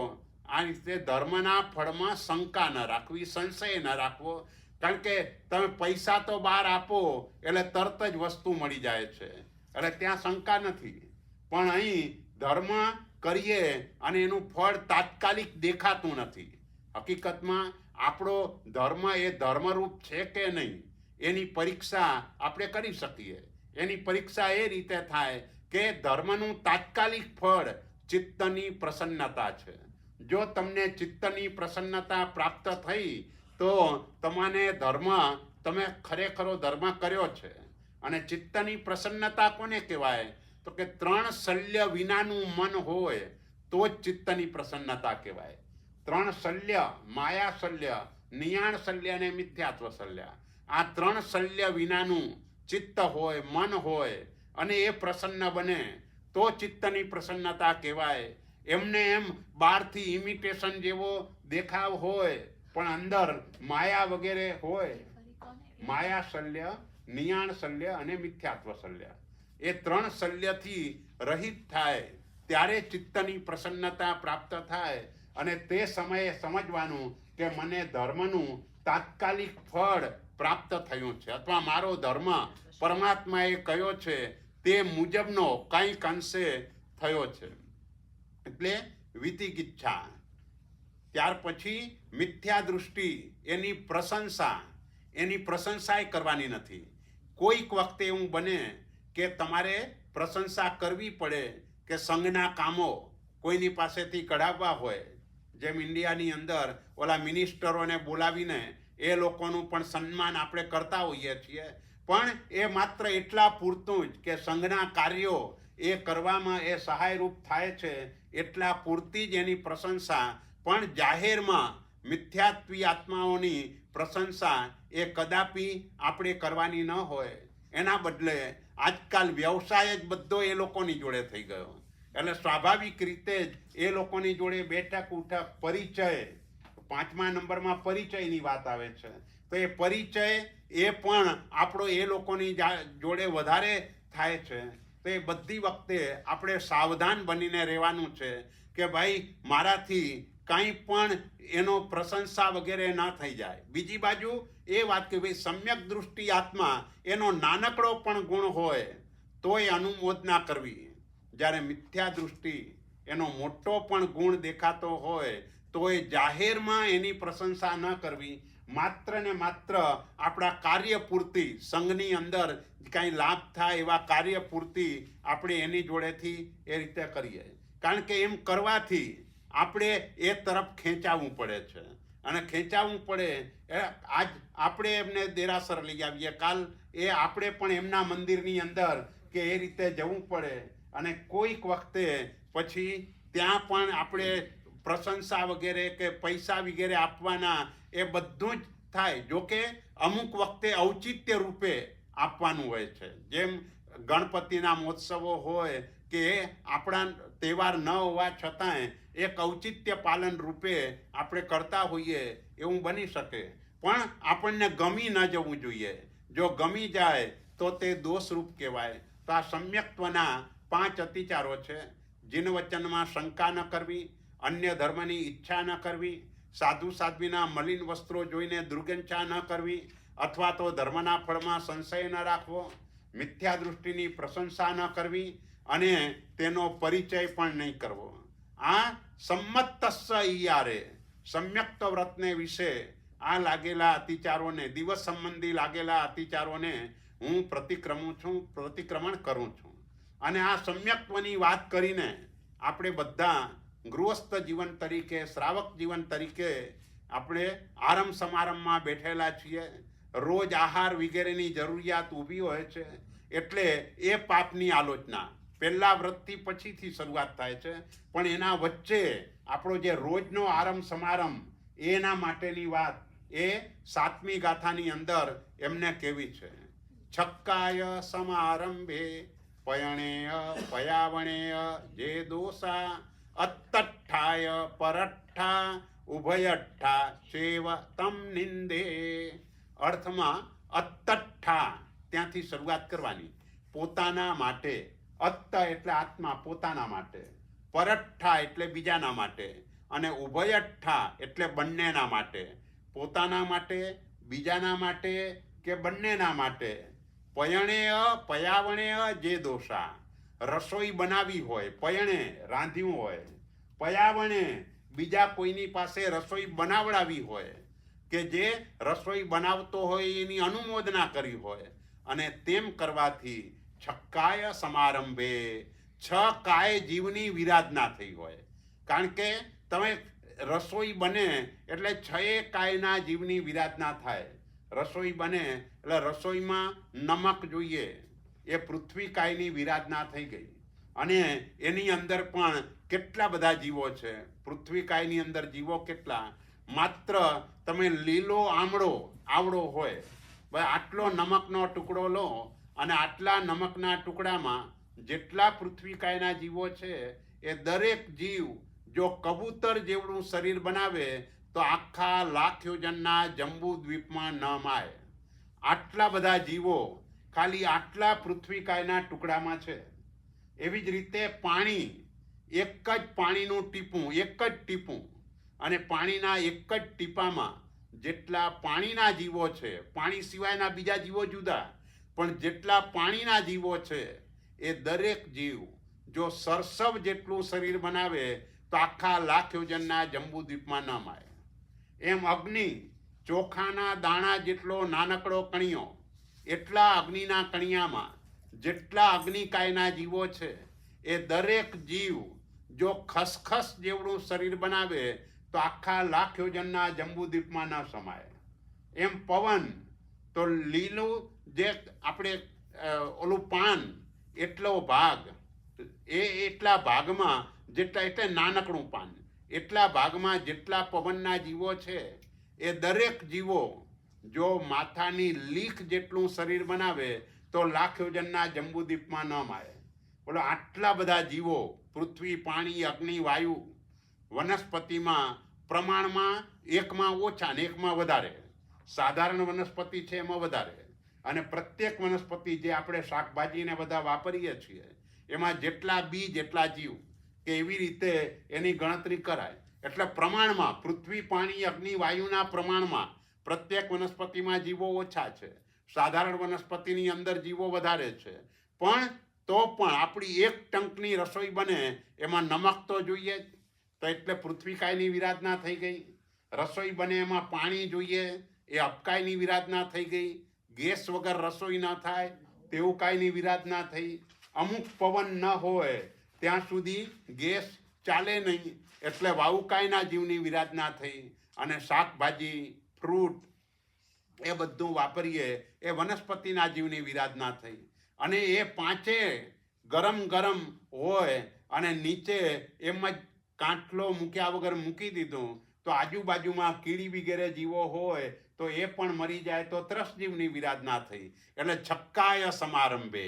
આ રીતે ધર્મના ફળમાં શંકા ન રાખવી, સંશય ન રાખવો. કારણ કે તમે પૈસા તો બહાર આપો એટલે તરત જ વસ્તુ મળી જાય છે, એટલે ત્યાં શંકા નથી. પણ અહીં ધર્મ કરીએ અને એનું ફળ તાત્કાલિક દેખાતું નથી. હકીકતમાં આપણો ધર્મ એ ધર્મરૂપ છે કે નહીં એની પરીક્ષા આપણે કરી શકીએ. એની પરીક્ષા એ રીતે થાય કે ધર્મનું તાત્કાલિક ફળ ચિત્તની પ્રસન્નતા છે. જો તમને ચિત્તની પ્રસન્નતા પ્રાપ્ત થઈ તો તમે ખરેખરો ધર્મ કર્યો છે. અને ચિત્તની પ્રસન્નતા કોને કહેવાય તો કે 3 શલ્ય વિનાનું મન હોય તો જ ચિત્તની પ્રસન્નતા કહેવાય. 3 શલ્ય, માયા શલ્ય, નિયાણ શલ્ય અને મિથ્યાત્વ શલ્ય, આ 3 શલ્ય વિનાનું ચિત્ત હોય, મન હોય અને એ પ્રસન્ન બને તો ચિત્તની પ્રસન્નતા કહેવાય. એમને એમ બહારથી ઇમિટેશન જેવો દેખાવ હોય પણ અંદર માયા વગેરે હોય. માયા શલ્ય, નિયાણ શલ્ય અને મિથ્યાત્વ શલ્ય, એ 3 શલ્યથી રહિત થાય ત્યારે ચિત્તની પ્રસન્નતા પ્રાપ્ત થાય. અને તે સમયે સમજવાનું કે મને ધર્મનું તાત્કાલિક ફળ પ્રાપ્ત થયું છે, અથવા મારો ધર્મ પરમાત્માએ કયો છે તે મુજબનો કંઈક અંશે થયો છે. એટલે વિતિકિચ્છા. ત્યાર પછી મિથ્યા દૃષ્ટિ, એની પ્રશંસા કરવાની નથી. કોઈક વખતે એવું બને કે તમારે પ્રશંસા કરવી પડે કે સંઘના કામો કોઈની પાસેથી કઢાવવા હોય. જેમ ઇન્ડિયાની અંદર ઓલા મિનિસ્ટરોને બોલાવીને એ લોકોનું પણ સન્માન આપણે કરતા હોઈએ છીએ, પણ એ માત્ર એટલા પૂરતું જ કે સંઘના કાર્યો એ કરવામાં એ સહાયરૂપ થાય છે એટલા પૂરતી જ એની પ્રશંસા, પણ જાહેરમાં મિથ્યાત્વી આત્માઓની પ્રશંસા એ કદાપી આપણે કરવાની ન હોય. એના બદલે આજકાલ વ્યવસાય જ બધો એ લોકોની જોડે થઈ ગયો, એટલે સ્વાભાવિક રીતે જ એ લોકોની જોડે બેઠક ઉઠક પરિચય, 5મા નંબરમાં પરિચયની વાત આવે છે, તો એ પરિચય એ પણ આપણો એ લોકોની જોડે વધારે થાય છે. તો એ બધી વખતે આપણે સાવધાન બનીને રહેવાનું છે કે ભાઈ મારાથી કાંઈ પણ એનો પ્રશંસા વગેરે ન થઈ જાય. બીજી બાજુ એ વાત કે ભાઈ સમ્યક દૃષ્ટિ આત્મા એનો નાનકડો પણ ગુણ હોય તો એ અનુમોદના કરવી, જ્યારે મિથ્યા દૃષ્ટિ એનો મોટો પણ ગુણ દેખાતો હોય તો એ જાહેરમાં એની પ્રશંસા ન કરવી. માત્ર ને માત્ર આપણા કાર્ય પૂરતી, સંઘની અંદર કાંઈ લાભ થાય એવા કાર્ય પૂરતી આપણે એની જોડેથી એ રીતે કરીએ, કારણ કે એમ કરવાથી આપણે એ તરફ ખેંચાવવું પડે છે, અને ખેંચાવવું પડે આજ આપણે એમને દેરાસર લઈ આવીએ, કાલ એ આપણે પણ એમના મંદિરની અંદર કે એ રીતે જવું પડે, અને કોઈક વખતે પછી ત્યાં પણ આપણે પ્રશંસા વગેરે કે પૈસા વગેરે આપવાના એ બધું જ થાય. જોકે અમુક વખતે ઔચિત્ય રૂપે આપવાનું હોય છે, જેમ ગણપતિના મહોત્સવો હોય કે આપણા તહેવાર ન હોવા છતાંય એક ઔચિત્ય પાલન રૂપે આપણે કરતા હોઈએ એવું બની શકે, પણ આપણને ગમી ન જવું જોઈએ. જો ગમી જાય તો તે દોષરૂપ કહેવાય. તો આ સમ્યક્ત્વના 5 અતિચારો છે. જીન વચનમાં શંકા ન કરવી, અન્ય ધર્મની ઈચ્છા ન કરવી, સાધુ સાધ્વીના મલિન વસ્ત્રો જોઈને દુર્ગંછા ન કરવી, અથવા તો ધર્મના ફળમાં સંશય ન રાખવો, મિથ્યા દૃષ્ટિની પ્રશંસા ન કરવી, અને તેનો પરિચય પણ નહીં કરવો. આ સંમત્તસ્સ ઈયારે સમ્યક્ત વ્રતને વિશે આ લાગેલા અતિચારોને, દિવસ સંબંધી લાગેલા અતિચારોને હું પ્રતિક્રમણ કરું છું. અને આ સમ્યક્ત્વની વાત કરીને આપણે બધા ગૃહસ્થ જીવન તરીકે, શ્રાવક જીવન તરીકે આપણે આરંભ સમારંભમાં બેઠેલા છીએ. રોજ આહાર વગેરેની જરૂરિયાત ઊભી હોય છે, એટલે એ પાપની આલોચના પહેલા વ્રતથી પછીથી શરૂઆત થાય છે, પણ એના વચ્ચે આપણો જે રોજનો આરંભ સમારંભ એના માટેની વાત એ 7મી ગાથાની અંદર એમને કેવી છે. છક્કાય સમારંભે પયણેય પયાવણેય જે દોષા અત્તઠ્ઠાય પરઠ્ઠા ઉભયઠ્ઠા સેવ તમ નિંદે. અર્થમાં અત્તઠ્ઠા ત્યાંથી શરૂઆત કરવાની, પોતાના માટે. અત્ત એટલે આત્મા, પોતાના માટે. પરઠ્ઠા એટલે બીજાના માટે, અને ઉભયઠ્ઠા એટલે બંનેના માટે. પોતાના માટે, બીજાના માટે કે બંનેના માટે. પયણેય પયાવણેય જે દોષા, રસોઈ બનાવી હોય, પયણે રાંધ્યું હોય, પયાવણે બીજા કોઈની પાસે રસોઈ બનાવડાવી હોય, કે જે રસોઈ બનાવતો હોય એની અનુમોદના કરી હોય, અને તેમ કરવાથી છક્કાય સમારંભે 6 કાય જીવની વિરાધના થઈ હોય. કારણ કે તમે રસોઈ બને એટલે 6 કાયના જીવની વિરાધના થાય. રસોઈ બને એટલે રસોઈમાં નમક જોઈએ, એ પૃથ્વી કાયની વિરાધના થઈ ગઈ. અને એની અંદર પણ કેટલા બધા જીવો છે, પૃથ્વી કાયની અંદર જીવો કેટલા. માત્ર તમે લીલો આવડો હોય, ભાઈ આટલો નમકનો ટુકડો લો, અને આટલા નમકના ટુકડામાં જેટલા પૃથ્વી કાયના જીવો છે એ દરેક જીવ જો કબૂતર જેવડું શરીર બનાવે તો આખા લાખ યોજનના જંબુ દ્વીપમાં ન માય. આટલા બધા જીવો ખાલી આટલા પૃથ્વી કાયના ટુકડામાં છે. એવી જ રીતે પાણી, એક જ પાણીનું ટીપું, એક જ ટીપું, અને પાણીના એક જ ટીપામાં જેટલા પાણીના જીવો છે, પાણી સિવાયના બીજા જીવો જુદા, પણ જેટલા પાણીના જીવો છે એ દરેક જીવ જો સરસવ જેટલું શરીર બનાવે તો આખા લાખ યોજનના જંબુદ્વીપમાં ન માય. એમ અગ્નિ ચોખાના દાણા જેટલો નાનકડો કણિયો, એટલા અગ્નિના કણિયામાં જેટલા અગ્નિકાયના જીવો છે એ દરેક જીવ જો ખસખસ જેવડું શરીર બનાવે તો આખા લાખ યોજનના જંબુદ્વીપમાં ન સમાય. એમ પવન તો લીલું જે આપણે ઓલું પાન એટલો ભાગ, એટલા ભાગમાં જેટલા, એટલે નાનકડું પાન, એટલા ભાગમાં જેટલા પવનના જીવો છે એ દરેક જીવો જો માથાની લીખ જેટલું શરીર બનાવે તો લાખ યોજનના જંબુદ્વીપમાં ન મારે. બોલો, આટલા બધા જીવો પૃથ્વી, પાણી, અગ્નિ, વાયુ, વનસ્પતિમાં પ્રમાણમાં એકમાં ઓછા ને એકમાં વધારે. સાધારણ વનસ્પતિ છે એમાં વધારે, અને પ્રત્યેક વનસ્પતિ જે આપણે શાકભાજીને બધા વાપરીએ છીએ એમાં જેટલા બીજ એટલા જીવ, કે એવી રીતે એની ગણતરી કરાય. એટલે પ્રમાણમાં પૃથ્વી, પાણી, અગ્નિ, વાયુના પ્રમાણમાં પ્રત્યેક વનસ્પતિમાં જીવો ઓછા છે, સાધારણ વનસ્પતિની અંદર જીવો વધારે છે. પણ તો પણ આપણી એક ટંકની રસોઈ બને એમાં નમક તો જોઈએ જ, તો એટલે પૃથ્વી કાયની વિરાધના થઈ ગઈ. રસોઈ બને એમાં પાણી જોઈએ, એ અપકાયની વિરાધના થઈ ગઈ. ગેસ વગર રસોઈ ન થાય તેવું કાયની વિરાધના થઈ. અમુક પવન ન હોય ત્યાં સુધી ગેસ ચાલે નહીં, એટલે વાયુકાયના જીવની વિરાધના થઈ. અને શાકભાજી, ફ્રૂટ એ બધું વાપરીએ એ વનસ્પતિના જીવની વિરાધના થઈ. અને એ પાંચે ગરમ ગરમ હોય અને નીચે એમ જ કાંઠલો મૂક્યા વગર મૂકી દીધું તો આજુબાજુમાં કીડી વગેરે જીવો હોય તો એ પણ મરી જાય તો ત્રસજીવની વિરાધના થઈ. એટલે છક્કાય સમારંભે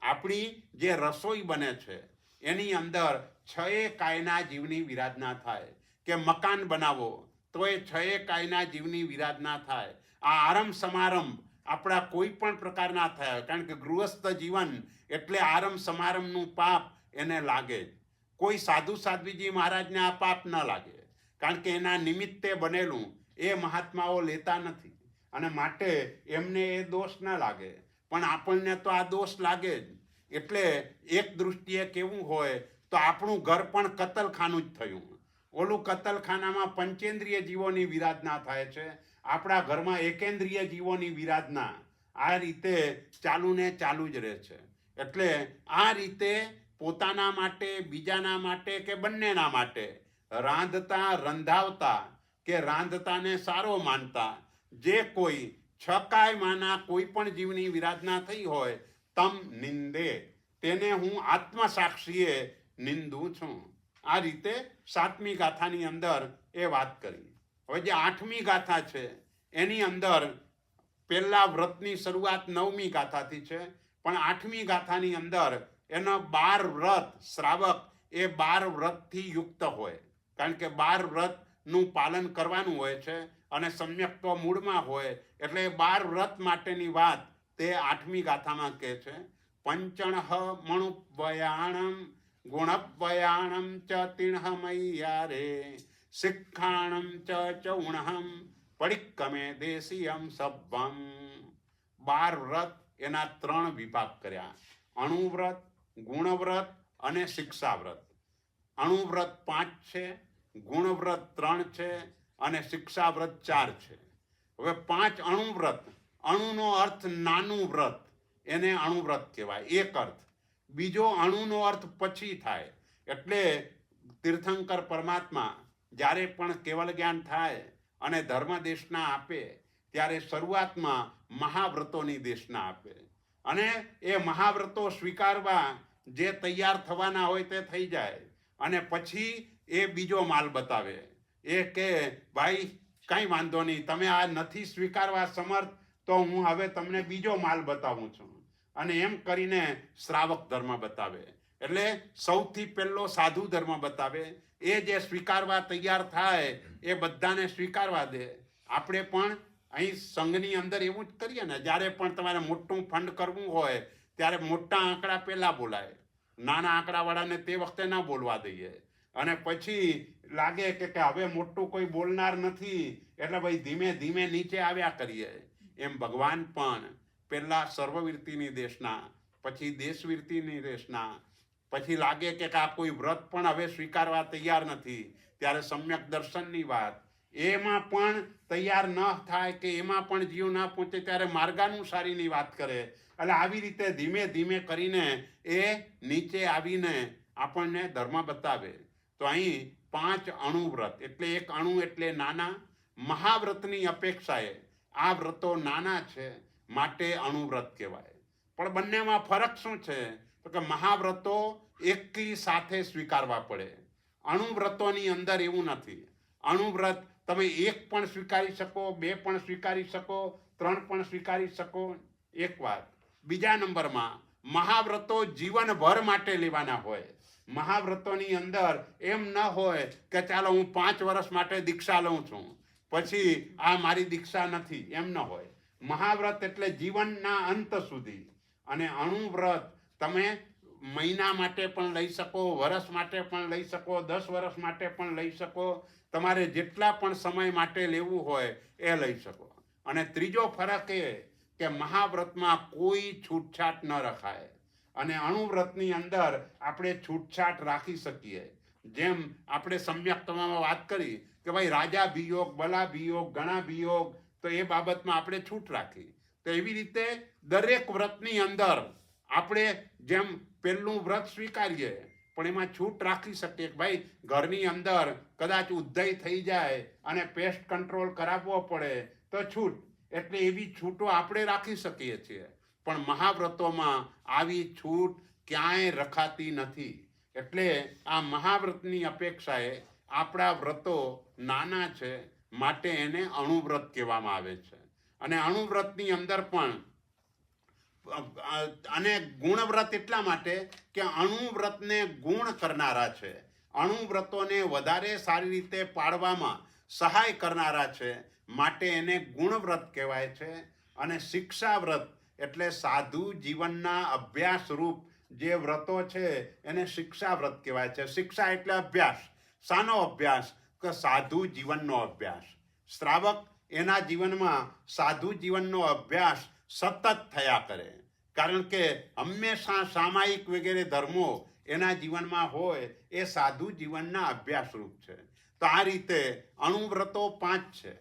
આપણી જે રસોઈ બને છે એની અંદર 6 કાયના જીવની વિરાધના થાય. કે મકાન બનાવો તો એ 6 કાયના જીવની વિરાધના થાય. આ આરંભ સમારંભ આપણા કોઈ પણ પ્રકારના થાય, કારણ કે ગૃહસ્થ જીવન એટલે આરંભ સમારંભનું પાપ એને લાગે જ. કોઈ સાધુ સાધ્વીજી મહારાજને આ પાપ ન લાગે, કારણ કે એના નિમિત્તે બનેલું એ મહાત્માઓ લેતા નથી, અને માટે એમને એ દોષ ન લાગે. પણ આપણને તો આ દોષ લાગે જ. એટલે એક દૃષ્ટિએ કેવું હોય તો આપણું ઘર પણ કતલખાનું જ થયું. ઓલું કતલખાનામાં પંચેન્દ્રિય જીવોની વિરાધના થાય છે, આપણા ઘરમાં એકેન્દ્રિય જીવોની વિરાધના આ રીતે ચાલુ ને ચાલુ જ રહે છે. એટલે આ રીતે પોતાના માટે, બીજાના માટે કે બંનેના માટે રાંધતા, રંધાવતા કે રાંધતાને સારો માનતા જે કોઈ 6 કાયમાંના કોઈ પણ જીવની વિરાધના થઈ હોય, તમ નિંદે, તેને હું આત્મસાક્ષીએ નિંદું છું. આ રીતે 7મી ગાથાની અંદર એ વાત કરી. હવે જે 8મી ગાથા છે એની અંદર પહેલા વ્રતની શરૂઆત 9મી ગાથાથી છે, પણ 8મી ગાથાની અંદર એનો 12 વ્રત, શ્રાવક એ 12 વ્રતથી યુક્ત હોય, કારણ કે 12 વ્રતનું પાલન કરવાનું હોય છે અને સમ્યક્ત્વ મૂળમાં હોય, એટલે 12 વ્રત માટેની વાત તે 8મી ગાથામાં કહે છે. પંચણઃ મણુપયાણમ ગુણપયાણમ ચ તિણઃ મય્યારે શિક્ષાણમ ચ ચૌણહમ પડિક્કમે દેશીયમ સભ્વમ. 12 વ્રત એના 3 વિભાગ કર્યા: અણુવ્રત, ગુણવ્રત અને શિક્ષાવ્રત. અણુવ્રત 5 છે, ગુણવ્રત 3 છે અને શિક્ષાવ્રત 4 છે. હવે 5 અણુવ્રત, અણુનો અર્થ નાનું વ્રત, એને અણુવ્રત કહેવાય, એક અર્થ. બીજો અણુનો અર્થ પછી થાય. એટલે તીર્થંકર પરમાત્મા જ્યારે પણ કેવલ જ્ઞાન થાય અને ધર્મ દેશના આપે ત્યારે શરૂઆતમાં મહાવ્રતોની દેશના આપે, અને એ મહાવ્રતો સ્વીકારવા જે તૈયાર થવાના હોય તે થઈ જાય, અને પછી એ બીજો માલ બતાવે. એ કે ભાઈ કાંઈ વાંધો નહીં, તમે આ નથી સ્વીકારવા સમર્થ તો હું હવે તમને બીજો માલ બતાવું છું. અને એમ કરીને શ્રાવક ધર્મ બતાવે. એટલે સૌથી પહેલો સાધુ ધર્મ બતાવે. એ જે સ્વીકારવા તૈયાર થાય એ બધાને સ્વીકારવા દે. આપણે પણ અહીં સંઘની અંદર એવું જ કરીએ ને, જ્યારે પણ તમારે મોટું ફંડ કરવું હોય ત્યારે મોટા આંકડા પહેલા બોલાય, નાના આંકડાવાળાને તે વખતે ના બોલવા દઈએ. અને પછી લાગે કે હવે મોટું કોઈ બોલનાર નથી એટલે ભાઈ ધીમે ધીમે નીચે આવ્યા કરીએ. એમ ભગવાન પણ પહેલા સર્વવીરતીની દેશના, પછી દેશવીરતીની દેશના, પછી લાગે કે આ કોઈ વ્રત પણ હવે સ્વીકારવા તૈયાર નથી ત્યારે સમ્યક દર્શનની વાત, એમાં પણ તૈયાર ન થાય કે એમાં પણ જીવ ના પહોંચે ત્યારે માર્ગાનુસારીની વાત કરે. એટલે આવી રીતે ધીમે ધીમે કરીને એ નીચે આવીને આપણને ધર્મ બતાવે. તો અહીં 5 અણુવ્રત, એટલે એક અણુ એટલે નાના. મહાવ્રતની અપેક્ષાએ આ વ્રતો નાના છે માટે અણુવ્રત કહેવાય. પણ બંનેમાં ફરક શું છે? તો કે મહાવ્રતો એકી સાથે સ્વીકારવા પડે. અણુવ્રતોની અંદર એવું નથી. અણુવ્રત તમે એક પણ સ્વીકારી શકો, બે પણ સ્વીકારી શકો, ત્રણ પણ સ્વીકારી શકો. એક વાત. બીજા નંબરમાં મહાવ્રતો જીવનભર માટે લેવાના હોય. મહાવ્રતોની અંદર એમ ન હોય કે ચાલો હું 5 વર્ષ માટે દીક્ષા લઉં છું, પછી આ મારી દીક્ષા નથી, એમ ન હોય. મહાવ્રત એટલે જીવનના અંત સુધી. અને અણુવ્રત તમે મહિના માટે પણ લઈ શકો, વર્ષ માટે પણ લઈ શકો, 10 વર્ષ માટે પણ લઈ શકો. તમારે જેટલા પણ સમય માટે લેવું હોય એ લઈ શકો. અને ત્રીજો ફરક એ કે મહાવ્રતમાં કોઈ છૂટછાટ ન રખાય અને અણુવ્રતની અંદર આપણે છૂટછાટ રાખી શકીએ. જેમ આપણે સમ્યક્તમાં વાત કરી કે ભાઈ રાજા વિયોગ, બલા વિયોગ, ગણા વિયોગ, તો એ બાબતમાં આપણે છૂટ રાખી. તો એવી રીતે દરેક વ્રતની અંદર આપણે જેમ પહેલું વ્રત સ્વીકારીએ પણ એમાં છૂટ રાખી શકીએ કે ભાઈ ઘરની અંદર કદાચ ઉદ્ધય થઈ જાય અને પેસ્ટ કંટ્રોલ કરાવવો પડે તો છૂટ. એટલે એવી છૂટો આપણે રાખી શકીએ છીએ. પણ મહાવ્રતોમાં આવી છૂટ ક્યાંય રખાતી નથી. એટલે આ મહાવ્રતની અપેક્ષાએ આપણા વ્રતો નાના છે માટે એને અણુવ્રત કહેવામાં આવે છે. અને અણુવ્રતની અંદર પણ અને ગુણવ્રત એટલા માટે કે અણુવ્રતને ગુણ કરનારા છે, અણુવ્રતોને વધારે સારી રીતે પાળવામાં સહાય કરનારા છે માટે એને ગુણવ્રત કહેવાય છે. અને શિક્ષાવ્રત એટલે સાધુ જીવનના અભ્યાસ રૂપ જે વ્રતો છે એને શિક્ષાવ્રત કહેવાય છે. શિક્ષા એટલે અભ્યાસ. શાનો અભ્યાસ? કે સાધુ જીવનનો અભ્યાસ. શ્રાવક એના જીવનમાં સાધુ જીવનનો અભ્યાસ સતત થયા કરે, કારણ કે હંમેશા સામાયિક વગેરે ધર્મો એના જીવનમાં હોય એ સાધુ જીવનના અભ્યાસ રૂપ છે. તો આ રીતે અણુવ્રતો 5 છે.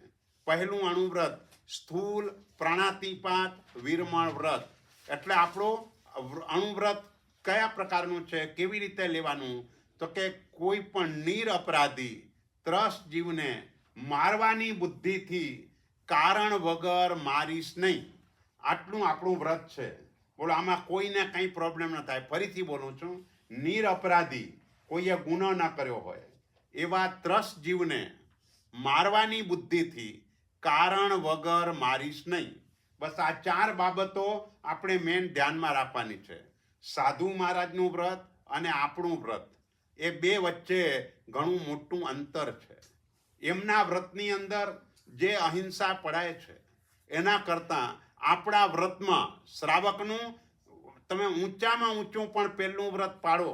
પહેલું અણુવ્રત સ્થૂલ પ્રાણાતિપાત વિરમણ વ્રત. એટલે આપણું અણુવ્રત કયા પ્રકારનું છે, કેવી રીતે લેવાનું? તો કે કોઈ પણ નિરપરાધી ત્રસ્ત જીવને મારવાની બુદ્ધિથી કારણ વગર મારીશ નહીં. આટલું આપણું વ્રત છે. બોલો, આમાં કોઈને કંઈ પ્રોબ્લેમ ન થાય. ફરીથી બોલું છું, નિરપરાધી, કોઈએ ગુનો ન કર્યો હોય એવા ત્રસ્ત જીવને મારવાની બુદ્ધિથી કારણ વગર મારીશ નહીં. બસ આ 4 બાબતો આપણે મેન ધ્યાનમાં રાખવાની છે. સાધુ મહારાજનું વ્રત અને આપણું વ્રત, એ બે વચ્ચે ઘણું મોટું અંતર છે. એમના વ્રતની અંદર જે અહિંસા પડાય છે એના કરતાં આપણા વ્રતમાં શ્રાવકનું તમે ઊંચામાં ઊંચું પણ પહેલું વ્રત પાડો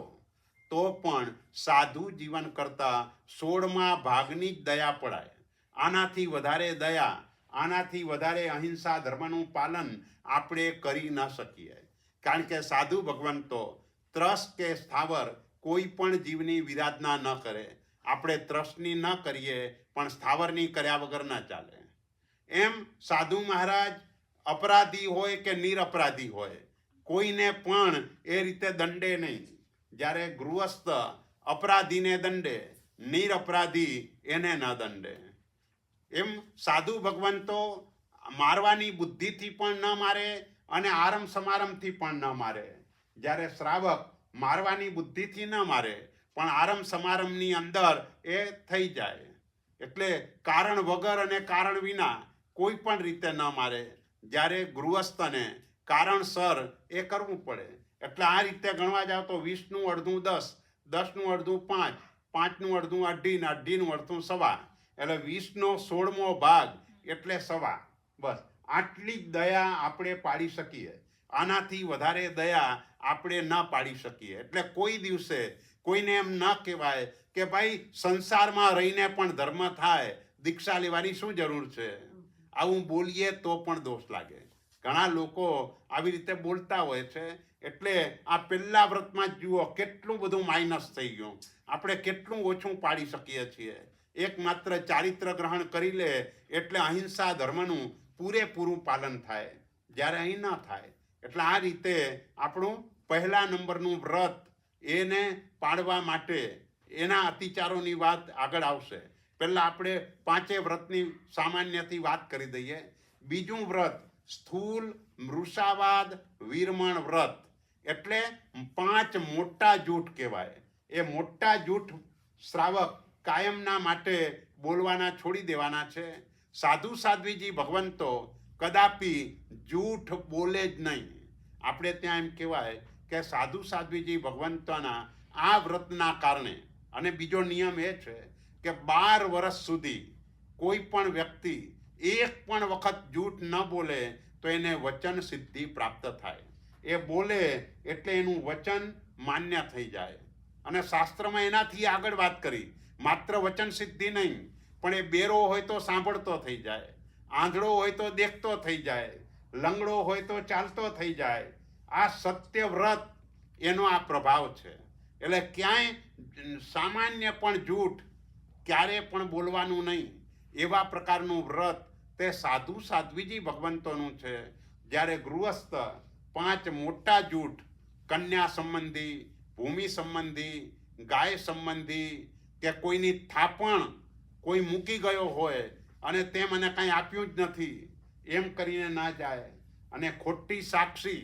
તો પણ સાધુ જીવન કરતાં 16મા ભાગની જ દયા પડાય. આનાથી વધારે દયા, આનાથી વધારે અહિંસા ધર્મનું પાલન આપણે કરી ન શકીએ. કારણ કે સાધુ ભગવંતો ત્રસ્ત કે સ્થાવર કોઈ પણ જીવની વિરાધના ન કરે. આપણે ત્રસ્તની ન કરીએ પણ સ્થાવરની કર્યા વગર ન ચાલે. એમ સાધુ મહારાજ અપરાધી હોય કે નિરપરાધી હોય, કોઈને પણ એ રીતે દંડે નહીં. જ્યારે ગૃહસ્થ અપરાધીને દંડે, નિરપરાધી એને ન દંડે. એમ સાધુ ભગવંતો મારવાની બુદ્ધિથી પણ ન મારે અને આરમ સમારંભથી પણ ન મારે. જ્યારે શ્રાવક મારવાની બુદ્ધિથી ન મારે પણ આરમ સમારંભની અંદર એ થઈ જાય. એટલે કારણ વગર અને કારણ વિના કોઈ પણ રીતે ન મારે. જ્યારે ગૃહસ્થને કારણસર એ કરવું પડે. એટલે આ રીતે ગણવા જાવ તો 20નું અડધું 10, 10નું અડધું 5, 5નું અડધું 2.5 ને 2.5નું અડધું 1.25, એટલે 20નો 16મો ભાગ એટલે 1.25. બસ આટલી જ દયા આપણે પાડી શકીએ. આનાથી વધારે દયા આપણે ન પાડી શકીએ. એટલે કોઈ દિવસે કોઈને એમ ન કહેવાય કે ભાઈ સંસારમાં રહીને પણ ધર્મ થાય, દીક્ષા લેવાની શું જરૂર છે. આવું બોલીએ તો પણ દોષ લાગે. ઘણા લોકો આવી રીતે બોલતા હોય છે. એટલે આ પહેલા વ્રતમાં જ જુઓ કેટલું બધું માઇનસ થઈ ગયું. આપણે કેટલું ઓછું પાડી શકીએ છીએ. એકમાત્ર ચારિત્ર ગ્રહણ કરી લે એટલે અહિંસા ધર્મનું પૂરેપૂરું પાલન થાય, જ્યારે અહીં ન થાય. એટલે આ રીતે આપણું પહેલા નંબરનું વ્રત એને પાડવા માટે એના અતિચારોની વાત આગળ આવશે. પહેલાં આપણે 5 વ્રતની સામાન્યથી વાત કરી દઈએ બીજું વ્રત સ્થૂલ મૃષાવાદ વીરમણ વ્રત, એટલે 5 મોટા જૂઠ કહેવાય. એ મોટા જૂઠ શ્રાવક કાયમના માટે બોલવાના છોડી દેવાના છે. સાધુ સાધ્વીજી ભગવંતો કદાપી જૂઠ બોલે જ નહીં. આપણે ત્યાં એમ કહેવાય કે સાધુ સાધ્વીજી ભગવંતોના આ વ્રતના કારણે, અને બીજો નિયમ એ છે કે 12 વર્ષ સુધી કોઈ પણ વ્યક્તિ એક પણ વખત જૂઠ ન બોલે તો એને વચન સિદ્ધિ પ્રાપ્ત થાય. એ બોલે એટલે એનું વચન માન્ય થઈ જાય. અને શાસ્ત્રમાં એનાથી આગળ વાત કરી, માત્ર વચન સિદ્ધિ નહીં, પણ એ બેરો હોય તો સાંભળતો થઈ જાય, આંધળો હોય તો દેખતો થઈ જાય, લંગડો હોય તો ચાલતો થઈ જાય. આ સત્ય વ્રત એનો આ પ્રભાવ છે. એટલે ક્યાંય સામાન્ય પણ જૂઠ ક્યારે પણ બોલવાનું નહીં. એવા પ્રકારનું વ્રત તે સાધુ સાધ્વીજી ભગવંતોનું છે. જ્યારે ગૃહસ્થ 5 મોટા જૂઠ, કન્યા સંબંધી, ભૂમિ સંબંધી, ગાય સંબંધી, કે કોઈની થાપણ કોઈ મૂકી ગયો હોય અને તે મને કાંઈ આપ્યું જ નથી એમ કરીને ના જાય, અને ખોટી સાક્ષી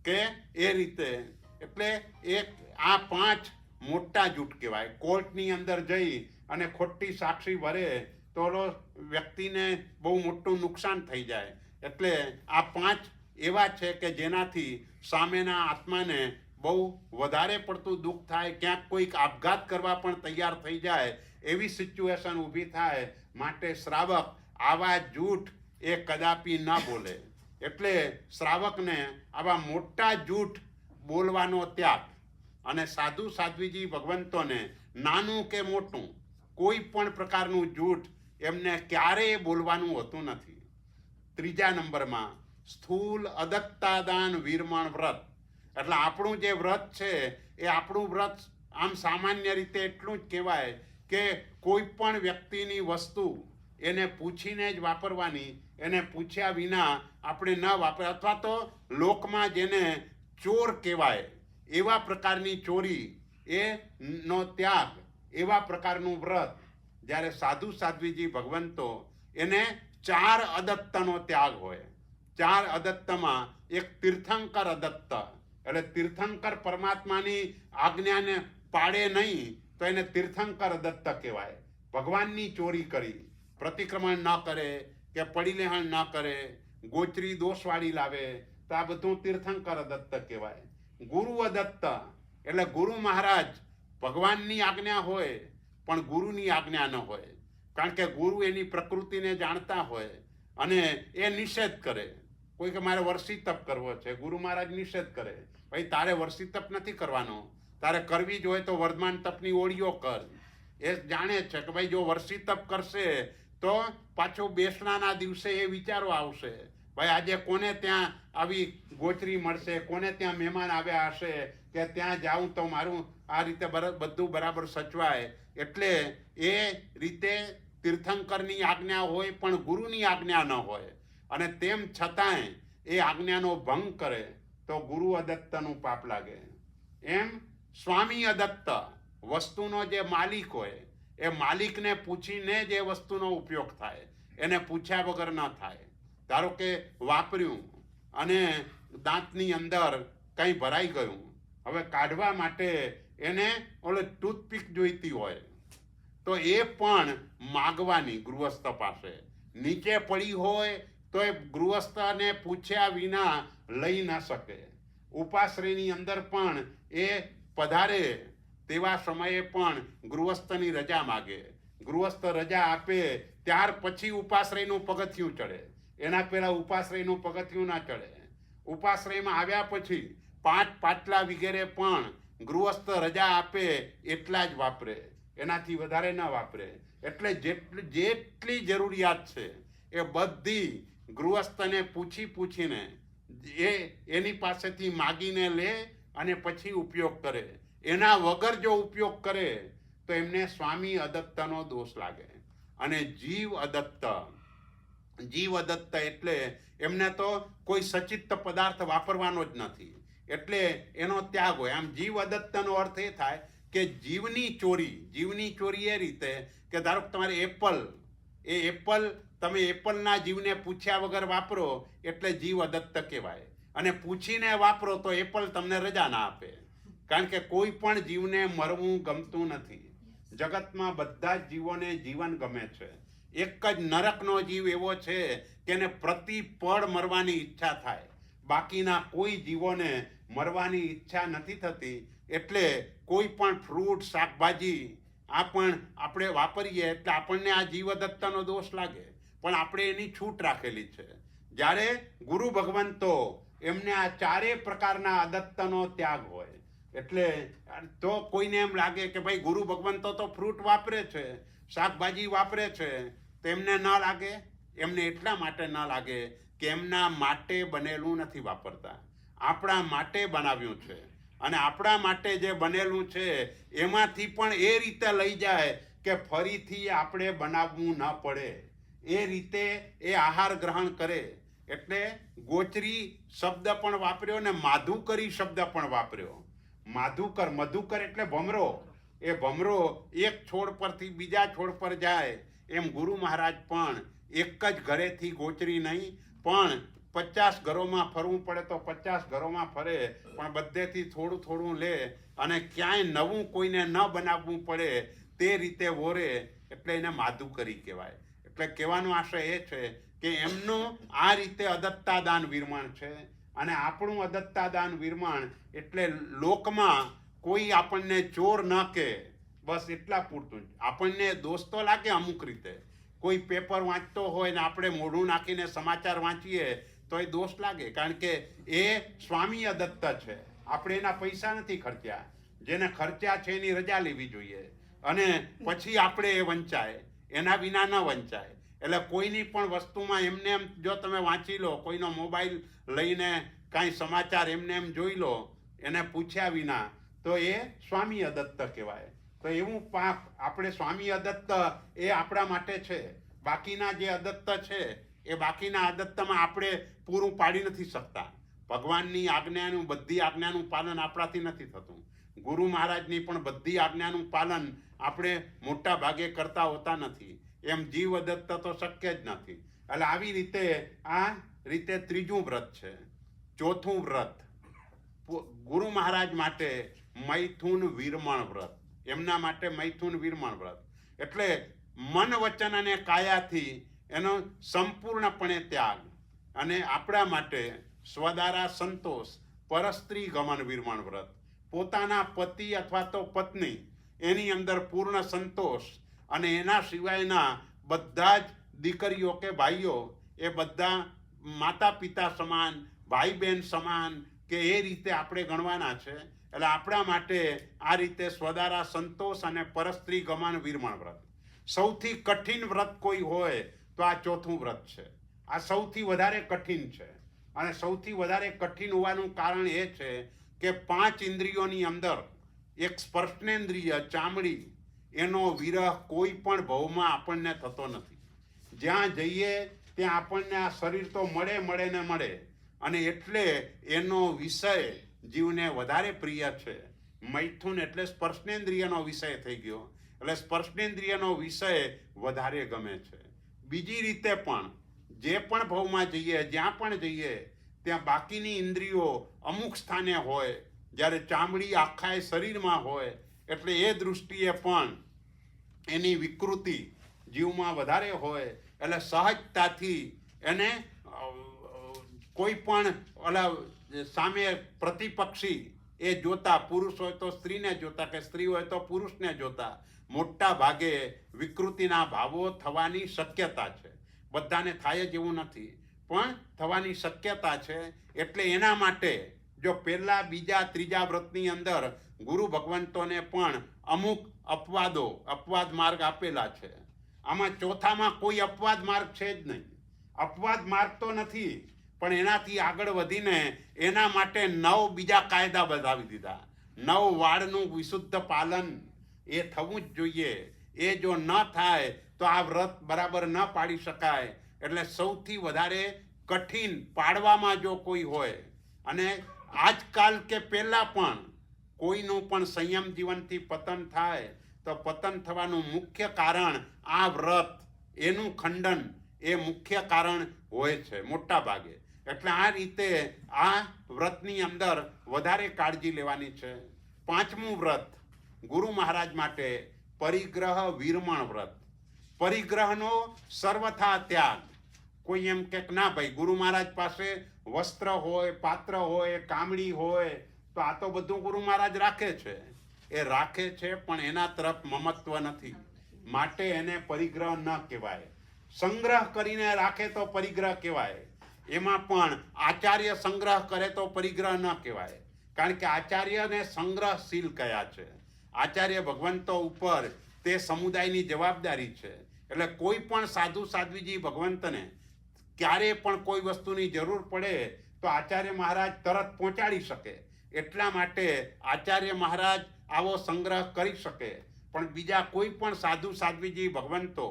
કે એ રીતે, એટલે આ 5 મોટા જૂઠ કહેવાય. કોર્ટની અંદર જઈ અને ખોટી સાક્ષી ભરે તો વ્યક્તિને બહુ મોટું નુકસાન થઈ જાય. એટલે આ 5 એવા છે કે જેનાથી સામેના આત્માને બહુ વધારે પડતું દુઃખ થાય, ક્યાંક કોઈક આપઘાત કરવા પણ તૈયાર થઈ જાય એવી સિચ્યુએશન ઊભી થાય. માટે શ્રાવક આવા જૂઠ એ કદાપી ન બોલે. એટલે શ્રાવકને આવા મોટા જૂઠ બોલવાનો ત્યાગ, અને સાધુ સાધ્વીજી ભગવંતોને નાનું કે મોટું કોઈ પણ પ્રકારનું જૂઠ એમને ક્યારેય બોલવાનું હોતું નથી. 3જા નંબરમાં સ્થૂલ અદત્તાદાન વીરમણ વ્રત. એટલે આપણું જે વ્રત છે એ આપણું વ્રત આમ સામાન્ય રીતે એટલું જ કહેવાય કે કોઈ પણ વ્યક્તિની વસ્તુ એને પૂછીને જ વાપરવાની, એને પૂછ્યા વિના આપણે ન વાપર, અથવા તો લોકમાં જેને ચોર કહેવાય એવા પ્રકારની ચોરી એનો ત્યાગ, એવા પ્રકારનું વ્રત. જ્યારે સાધુ સાધ્વીજી ભગવંતો એને 4 અદત્તનો ત્યાગ હોય. 4 અદત્તમાં એક તીર્થંકર અદત્ત, એટલે તીર્થંકર પરમાત્માની આજ્ઞાને પાડે નહીં તો એને તીર્થંકર અદત્ત કહેવાય. ભગવાનની ચોરી કરી, પ્રતિક્રમણ ન કરે કે પડીલેહણ ન કરે, ગોચરી દોષવાળી લાવે તો આ બધું તીર્થંકર અદત્ત કહેવાય. ગુરુ અદત્ત એટલે ગુરુ મહારાજ ભગવાનની આજ્ઞા હોય પણ ગુરુની આજ્ઞા ન હોય. કારણ કે ગુરુ એની પ્રકૃતિને જાણતા હોય અને એ નિષેધ કરે. કોઈ કે મારે વર્ષી તપ કરવો છે, ગુરુ મહારાજ નિષેધ કરે, ભાઈ તારે વર્ષી તપ નથી કરવાનો, તારે કરવી જ હોય તો વર્ધમાન તપની ઓળીઓ કર. એ જાણે છે કે ભાઈ જો વર્ષી તપ કરશે તો પાછો બેસણાના દિવસે એ વિચારો આવશે, ભાઈ આજે કોને ત્યાં આવી ગોચરી મળશે, કોને ત્યાં મહેમાન આવ્યા હશે, કે ત્યાં જાઉં તો મારું આ રીતે બધું બરાબર સચવાય. એટલે એ રીતે તીર્થંકરની આજ્ઞા હોય પણ ગુરુની આજ્ઞા ન હોય, અને તેમ છતાંય એ આજ્ઞાનો ભંગ કરે તો ગુરુ અદત્તનું પાપ લાગે. એમ સ્વામી અદત્ત, વસ્તુનો જે માલિક હોય એ માલિકને પૂછીને જ એ વસ્તુનો ઉપયોગ થાય, એને પૂછ્યા વગર ન થાય. ધારો કે વાપર્યું અને દાંતની અંદર કંઈ ભરાઈ ગયું, હવે કાઢવા માટે એને ટૂથપીક જોઈતી હોય તો એ પણ માગવાની ગૃહસ્થ પાસે. નીચે પડી હોય તો એ ગૃહસ્થને પૂછ્યા વિના લઈ ન શકે. ઉપાશ્રયની અંદર પણ એ પધારે તેવા સમયે પણ ગૃહસ્થની રજા માગે. ગૃહસ્થ રજા આપે ત્યાર પછી ઉપાશ્રયનું પગથિયું ચડે, એના પહેલાં ઉપાશ્રયનું પગથિયું ના ચડે. ઉપાશ્રયમાં આવ્યા પછી 5 પાટલા વગેરે પણ ગૃહસ્થ રજા આપે એટલા જ વાપરે, એનાથી વધારે ન વાપરે. એટલે જેટલી જરૂરિયાત છે એ બધી ગૃહસ્થને પૂછીને એની પાસેથી માગીને લે અને પછી ઉપયોગ કરે. એના વગર જો ઉપયોગ કરે તો એમને સ્વામી અદત્તનો દોષ લાગે. અને જીવ અદત્ત એટલે એમને તો કોઈ સચિત્ત પદાર્થ વાપરવાનો જ નથી, એટલે એનો ત્યાગ હોય. આમ જીવ અદત્તનો અર્થ એ થાય કે જીવની ચોરી એ રીતે કે ધારો કે તમારે એપલ તમે એપલના જીવને પૂછ્યા વગર વાપરો એટલે જીવ અદત્ત કહેવાય, અને પૂછીને વાપરો તો એપલ તમને રજા ના આપે. કારણ કે કોઈ પણ જીવને મરવું ગમતું નથી. જગતમાં બધા જ જીવોને જીવન ગમે છે. એક જ નરકનો જીવ એવો છે કે એને પ્રતિ પળ મરવાની ઈચ્છા થાય, બાકીના કોઈ જીવોને મરવાની ઈચ્છા નથી થતી. એટલે કોઈ પણ ફ્રૂટ શાકભાજી આપણે વાપરીએ એટલે આપણને આ જીવ અદત્તનો દોષ લાગે, પણ આપણે એની છૂટ રાખેલી છે. જ્યારે ગુરુ ભગવંતો એમને આ ચારે પ્રકારના અદત્તનો ત્યાગ હોય એટલે તો કોઈને એમ લાગે કે ભાઈ ગુરુ ભગવંતો તો ફ્રૂટ વાપરે છે, શાકભાજી વાપરે છે, તેમને ન લાગે. એમને એટલા માટે ન લાગે કે એમના માટે બનેલું નથી વાપરતા, આપણા માટે બનાવ્યું છે. અને આપણા માટે જે બનેલું છે એમાંથી પણ એ રીતે લઈ જાય કે ફરીથી આપણે બનાવવું ન પડે, એ રીતે એ આહાર ગ્રહણ કરે. એટલે ગોચરી શબ્દ પણ વાપર્યો ને માધુકરી શબ્દ પણ વાપર્યો. મધુકર એટલે ભમરો. એ ભમરો એક છોડ પરથી બીજા છોડ પર જાય એમ ગુરુ મહારાજ પણ એક જ ઘરેથી ગોચરી નહીં પણ 50 ઘરોમાં ફરવું પડે તો 50 ઘરોમાં ફરે, પણ બધેથી થોડું થોડું લે અને ક્યાંય નવું કોઈને ન બનાવવું પડે તે રીતે વોરે. એટલે એને માધુકરી કહેવાય. એટલે કહેવાનો આશય એ છે કે એમનું આ રીતે અદત્તાદાન વિરમણ છે. અને આપણું અદત્તાદાન વિરમણ એટલે લોકમાં કોઈ આપણને ચોર ન કે, બસ એટલા પૂરતું જ. આપણને દોષ તો લાગે અમુક રીતે, કોઈ પેપર વાંચતો હોય ને આપણે મોઢું નાખીને સમાચાર વાંચીએ તો એ દોષ લાગે, કારણ કે એ સ્વામી અદત્ત છે. આપણે એના પૈસા નથી ખર્ચ્યા, જેને ખર્ચ્યા છે એની રજા લેવી જોઈએ અને પછી આપણે એ વંચાય, એના વિના ન વંચાય. એટલે કોઈની પણ વસ્તુમાં એમને એમ જો તમે વાંચી લો, કોઈનો મોબાઈલ લઈને કાંઈ સમાચાર એમને એમ જોઈ લો એને પૂછ્યા વિના, તો એ સ્વામી અદત્ત કહેવાય. તો એવું પાપ આપણે સ્વામી અદત્ત એ આપણા માટે છે. બાકીના જે અદત્ત છે એ બાકીના અદત્તમાં આપણે પૂરું પાડી નથી શકતા. ભગવાનની આજ્ઞાનું બધી આજ્ઞાનું પાલન આપણાથી નથી થતું. ગુરુ મહારાજની પણ બધી આજ્ઞાનું પાલન આપણે મોટા ભાગે કરતા હોતા નથી. એમ જીવ અદત્ત તો શક્ય જ નથી. એટલે આવી રીતે આ રીતે ત્રીજું વ્રત છે. ચોથું વ્રત ગુરુ મહારાજ માટે મૈથુન વિરમણ વ્રત. એમના માટે મૈથુન વિરમણ વ્રત એટલે મન વચન અને કાયાથી એનો સંપૂર્ણપણે ત્યાગ. અને આપણા માટે સ્વદારા સંતોષ પરસ્ત્રી ગમન વિરમણ વ્રત. પોતાના પતિ અથવા તો પત્ની એની અંદર પૂર્ણ સંતોષ અને એના સિવાયના બધા જ દીકરીઓ કે ભાઈઓ એ બધા માતા પિતા સમાન, ભાઈ બહેન સમાન કે એ રીતે આપણે ગણવાના છે. એટલે આપણા માટે આ રીતે સ્વદારા સંતોષ અને પરસ્ત્રી ગમન વિરમણ વ્રત. સૌથી કઠિન વ્રત કોઈ હોય તો આ ચોથું વ્રત છે. આ સૌથી વધારે કઠિન છે. અને સૌથી વધારે કઠિન હોવાનું કારણ એ છે કે 5 ઇન્દ્રિયોની અંદર એક સ્પર્શનેન્દ્રિય ચામડી, એનો વિરહ કોઈ પણ ભવમાં આપણને થતો નથી. જ્યાં જઈએ ત્યાં આપણને આ શરીર તો મળે. અને એટલે એનો વિષય જીવને વધારે પ્રિય છે. મૈથુન એટલે સ્પર્શનેન્દ્રિયનો વિષય થઈ ગયો. એટલે સ્પર્શનેન્દ્રિયનો વિષય વધારે ગમે છે. બીજી રીતે પણ જે પણ ભવમાં જઈએ, જ્યાં પણ જઈએ ત્યાં બાકીની ઇન્દ્રિયો અમુક સ્થાને હોય, જ્યારે ચામડી આખા શરીરમાં હોય. એટલે એ દૃષ્ટિએ પણ એની વિકૃતિ જીવમાં વધારે હોય. એટલે સહજતાથી એને કોઈ પણ સામે પ્રતિપક્ષી એ જોતા, પુરુષ હોય તો સ્ત્રીને જોતા કે સ્ત્રી હોય તો પુરુષને જોતા, મોટા ભાગે વિકૃતિના ભાવો થવાની શક્યતા છે. બધાને થાય જ એવું નથી, પણ થવાની શક્યતા છે. એટલે એના માટે જો પહેલા, બીજા, ત્રીજા વ્રતની અંદર ગુરુ ભગવંતોને પણ અમુક અપવાદ માર્ગ આપેલા છે. આમાં ચોથામાં કોઈ અપવાદ માર્ગ છે જ નહીં. અપવાદ માર્ગ તો નથી, પણ એનાથી આગળ વધીને એના માટે 9 બીજા કાયદા બતાવી દીધા. 9 વાળનું વિશુદ્ધ પાલન એ થવું જ જોઈએ. એ જો ન થાય તો આ વ્રત બરાબર ન પાડી શકાય. એટલે સૌથી વધારે કઠિન પાડવામાં જો કોઈ હોય, અને આજકાલ કે પહેલા પણ કોઈનું પણ સંયમ જીવનથી પતન થાય તો પતન થવાનું મુખ્ય કારણ આ વ્રત, એનું ખંડન એ મુખ્ય કારણ હોય છે મોટા ભાગે. એટલે આ રીતે આ વ્રતની અંદર વધારે કાળજી લેવાની છે. 5મું વ્રત ગુરુ મહારાજ માટે પરિગ્રહ વિરમણ વ્રત. પરિગ્રહનો સર્વથા ત્યાગ. કોઈ એમ કે ના ભાઈ ગુરુ મહારાજ પાસે વસ્ત્ર હોય, પાત્ર હોય, કામળી હોય, તો આ તો બધું ગુરુ મહારાજ રાખે છે. એ રાખે છે પણ એના તરફ મમત્વ નથી, માટે એને પરિગ્રહ ન કહેવાય. સંગ્રહ કરીને રાખે તો પરિગ્રહ કહેવાય. એમાં પણ આચાર્ય સંગ્રહ કરે તો પરિગ્રહ ન કહેવાય, કારણ કે આચાર્યને સંગ્રહશીલ કયા છે. આચાર્ય ભગવંતો ઉપર તે સમુદાયની જવાબદારી છે. એટલે કોઈ પણ સાધુ સાધ્વીજી ભગવંતને ક્યારે પણ કોઈ વસ્તુની જરૂર પડે તો આચાર્ય મહારાજ તરત પહોંચાડી શકે. એટલા માટે આચાર્ય મહારાજ આવો સંગ્રહ કરી શકે, પણ બીજા કોઈ પણ સાધુ સાધ્વીજી ભગવંતો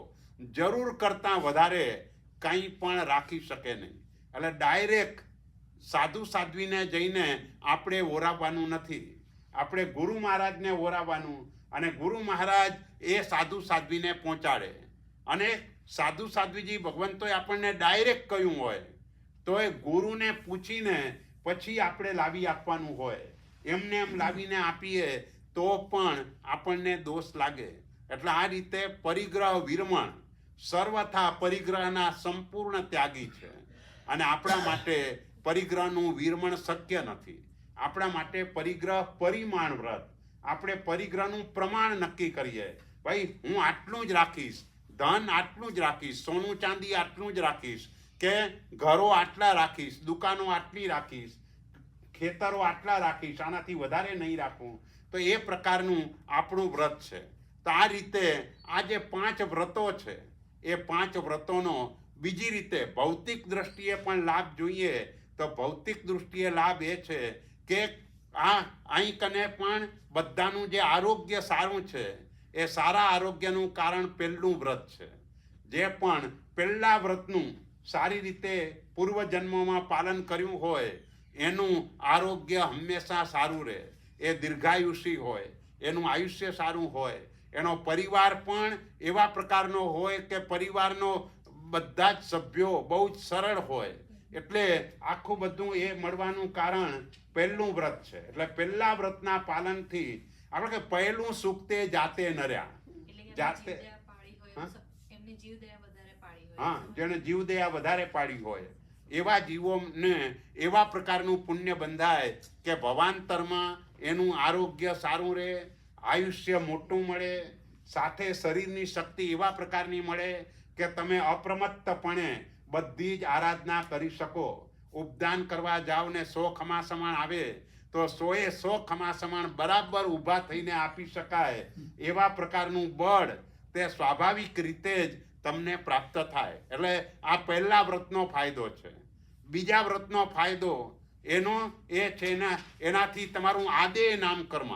જરૂર કરતાં વધારે કંઈ પણ રાખી શકે નહીં. એટલે ડાયરેક્ટ સાધુ સાધ્વીને જઈને આપણે ઓરાવવાનું નથી, આપણે ગુરુ મહારાજને ઓરાવવાનું, અને ગુરુ મહારાજ એ સાધુ સાધ્વીને પહોંચાડે. અને સાધુ સાધ્વીજી ભગવંતોએ આપણને ડાયરેક્ટ કહ્યું હોય તો એ ગુરુને પૂછીને પછી આપણે લાવી આપવાનું હોય. એમને એમ લાવીને આપીએ તો પણ આપણને દોષ લાગે. એટલે આ રીતે પરિગ્રહ વિરમણ સર્વથા પરિગ્રહના સંપૂર્ણ ત્યાગી છે. અને આપણા માટે પરિગ્રહનું વિરમણ શક્ય નથી. આપણા માટે પરિગ્રહ પરિમાણ વ્રત. આપણે પરિગ્રહનું પ્રમાણ નક્કી કરીએ, ભાઈ હું આટલું જ રાખીશ, ધન આટલું જ રાખીશ, સોનું ચાંદી આટલું જ રાખીશ, કે ઘરો આટલા રાખીશ, દુકાનો આટલી રાખીશ, ખેતરો આટલા રાખીશ, આનાથી વધારે નહીં રાખવું. તો એ પ્રકારનું આપણું વ્રત છે. તો આ રીતે આ જે 5 વ્રતો છે એ 5 વ્રતોનો બીજી રીતે ભૌતિક દ્રષ્ટિએ પણ લાભ જોઈએ તો ભૌતિક દૃષ્ટિએ લાભ એ છે કે આ અહીં કને પણ બધાનું જે આરોગ્ય સારું છે એ સારા આરોગ્યનું કારણ પહેલું વ્રત છે. જે પણ પહેલા વ્રતનું સારી રીતે પૂર્વજન્મોમાં પાલન કર્યું હોય એનું આરોગ્ય હંમેશા સારું રહે, એ દીર્ઘાયુષી હોય, એનું આયુષ્ય સારું હોય, એનો પરિવાર પણ એવા પ્રકારનો હોય કે પરિવારનો બધા જ સભ્યો બહુ જ સરળ હોય. એટલે આખું બધું એ મળવાનું કારણ પહેલું વ્રત છે. એટલે પહેલા વ્રતના પાલનથી આપણે કે પહેલું સુખ તે જાતે નર્યા. જાતે હા, જેને જીવદયા વધારે પાડી હોય એવા જીવોને એવા પ્રકારનું પુણ્ય બંધાય કે ભવાંતરમાં એનું આરોગ્ય સારું રહે, આયુષ્ય મોટું મળે, સાથે શરીરની શક્તિ એવા પ્રકારની મળે કે તમે અપ્રમત્તપણે બધી જ આરાધના કરી શકો. ઉપદાન કરવા જાઓ ને 100 ખમાસમણ આવે તો 100 ખમાસમણ બરાબર ઊભા થઈને આપી શકાય એવા પ્રકારનું બળ તે સ્વાભાવિક રીતે જ તમને પ્રાપ્ત થાય. એટલે આ પહેલા વ્રતનો ફાયદો છે. બીજા વ્રતનો ફાયદો એનો એ છે એનાથી તમારું આદે નામ કર્મ,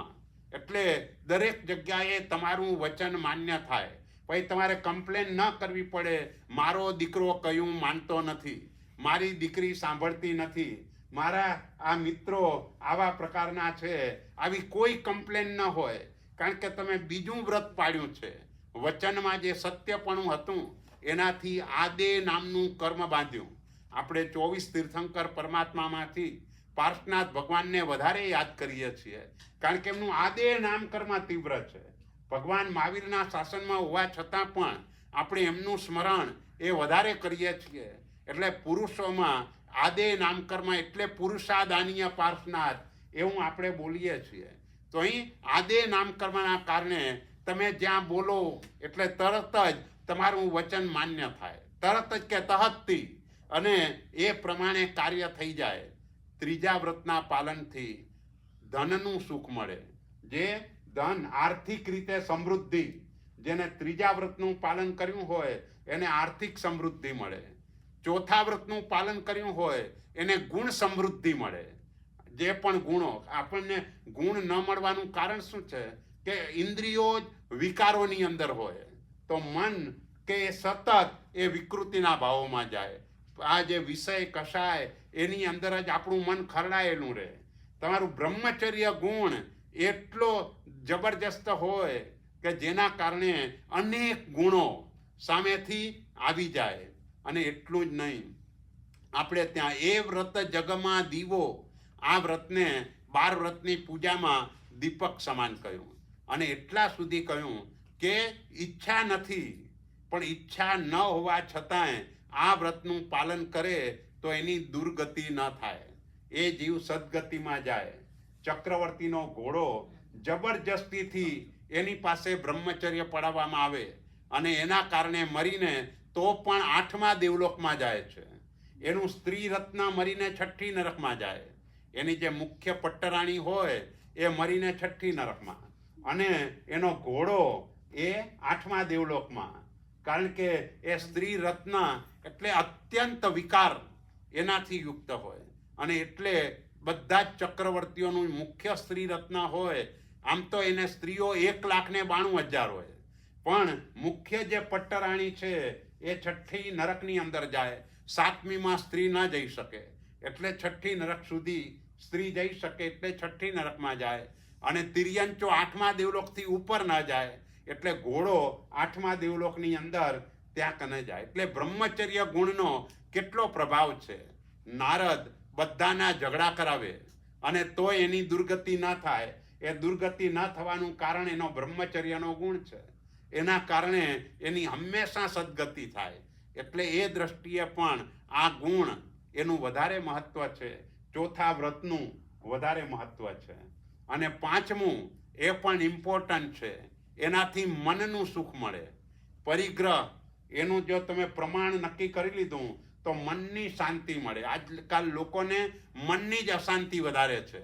એટલે દરેક જગ્યાએ તમારું વચન માન્ય થાય. પછી તમારે કમ્પ્લેન ન કરવી પડે, મારો દીકરો કયું માનતો નથી, મારી દીકરી સાંભળતી નથી, મારા આ મિત્રો આવા પ્રકારના છે, આવી કોઈ કમ્પ્લેન ન હોય. કારણ કે તમે બીજું વ્રત પાડ્યું છે. વચનમાં જે સત્યપણું હતું એનાથી આદે નામનું કર્મ બાંધ્યું. આપણે 24 તીર્થંકર પરમાત્મામાંથી પાર્શનાથ ભગવાનને વધારે યાદ કરીએ છીએ કારણ કે એમનું આદે નામ કર્મ તીવ્ર છે. ભગવાન મહાવીરના શાસનમાં હોવા છતાં પણ આપણે એમનું સ્મરણ એ વધારે કરીએ છીએ. એટલે પુરુષોમાં આદે નામકર્મ એટલે પુરુષાદાનીય પાર્શનાથ એવું આપણે બોલીએ છીએ. તો અહીં આદે નામકર્મના કારણે તમે જ્યાં બોલો એટલે તરત જ તમારું વચન માન્ય થાય, તરત જ કે તહતથી, અને એ પ્રમાણે કાર્ય થઈ જાય. ત્રીજા વ્રતના પાલનથી ધનનું સુખ મળે. જે ધન આર્થિક રીતે સમૃદ્ધિ, જેને ત્રીજા વ્રતનું પાલન કર્યું હોય એને આર્થિક સમૃદ્ધિ મળે. ચોથા વ્રતનું પાલન કર્યું હોય એને ગુણ સમૃદ્ધિ મળે. જે પણ ગુણો, આપણને ગુણ ન મળવાનું કારણ શું છે કે ઇન્દ્રિયો વિકારોની અંદર હોય તો મન કે સતત એ વિકૃતિના ભાવોમાં જાય. આ જે વિષય કશાય એની અંદર જ આપણું મન ખરડાયેલું રહે. તમારું બ્રહ્મચર્ય ગુણ એટલો જબરજસ્ત હોય કે જેના કારણે અનેક ગુણો સામેથી આવી જાય અને એટલું જ નહીં, આપણે ત્યાં એ વ્રત જગમાં દીવો, આ વ્રતને 12 વ્રતની પૂજામાં દીપક સમાન કહ્યું. અને એટલા સુધી કહ્યું કે ઈચ્છા નથી, પણ ઈચ્છા ન હોવા છતાંય આ વ્રતનું પાલન કરે તો એની દુર્ગતિ ન થાય, એ જીવ સદગતિમાં જાય. ચક્રવર્તીનો ઘોડો જબરજસ્તીથી એની પાસે બ્રહ્મચર્ય પડાવવામાં આવે અને એના કારણે મરીને તો પણ 8મા દેવલોકમાં જાય છે. એનું સ્ત્રી રત્ન મરીને 6ઠ્ઠી નરકમાં જાય. એની જે મુખ્ય પટ્ટરાણી હોય એ મરીને 6ઠ્ઠી નરકમાં, અને એનો ઘોડો એ 8મા દેવલોકમાં. કારણ કે એ સ્ત્રી રત્ન એટલે અત્યંત વિકાર એનાથી યુક્ત હોય, અને એટલે બધા જ ચક્રવર્તીઓનું મુખ્ય સ્ત્રી રત્ન હોય. આમ તો એને સ્ત્રીઓ 1,92,000 હોય, પણ મુખ્ય જે પટ્ટરાણી છે એ 6ઠ્ઠી નરકની અંદર જાય. 7મીમાં સ્ત્રી ન જઈ શકે એટલે 6ઠ્ઠી નરક સુધી સ્ત્રી જઈ શકે એટલે 6ઠ્ઠી નરકમાં જાય. અને તિર્યંચો 8મા દેવલોકથી ઉપર ન જાય એટલે ઘોડો 8મા દેવલોકની અંદર ત્યાં કને જાય. એટલે બ્રહ્મચર્ય ગુણનો કેટલો પ્રભાવ છે. નારદ બધાના ઝઘડા કરાવે અને તોય એની દુર્ગતિ ન થાય. એ દુર્ગતિ ન થવાનું કારણ એનો બ્રહ્મચર્યનો ગુણ છે. એના કારણે એની હંમેશા સદગતિ થાય. એટલે એ દ્રષ્ટિએ પણ આ ગુણ એનું વધારે મહત્વ છે. ચોથા વ્રતનું વધારે મહત્વ છે. અને 5મું એ પણ ઇમ્પોર્ટન્ટ છે. એનાથી મનનું સુખ મળે. પરિગ્રહ, એનું જો તમે પ્રમાણ નક્કી કરી લીધું તો મનની શાંતિ મળે. આજકાલ લોકોને મનની જ અશાંતિ વધારે છે.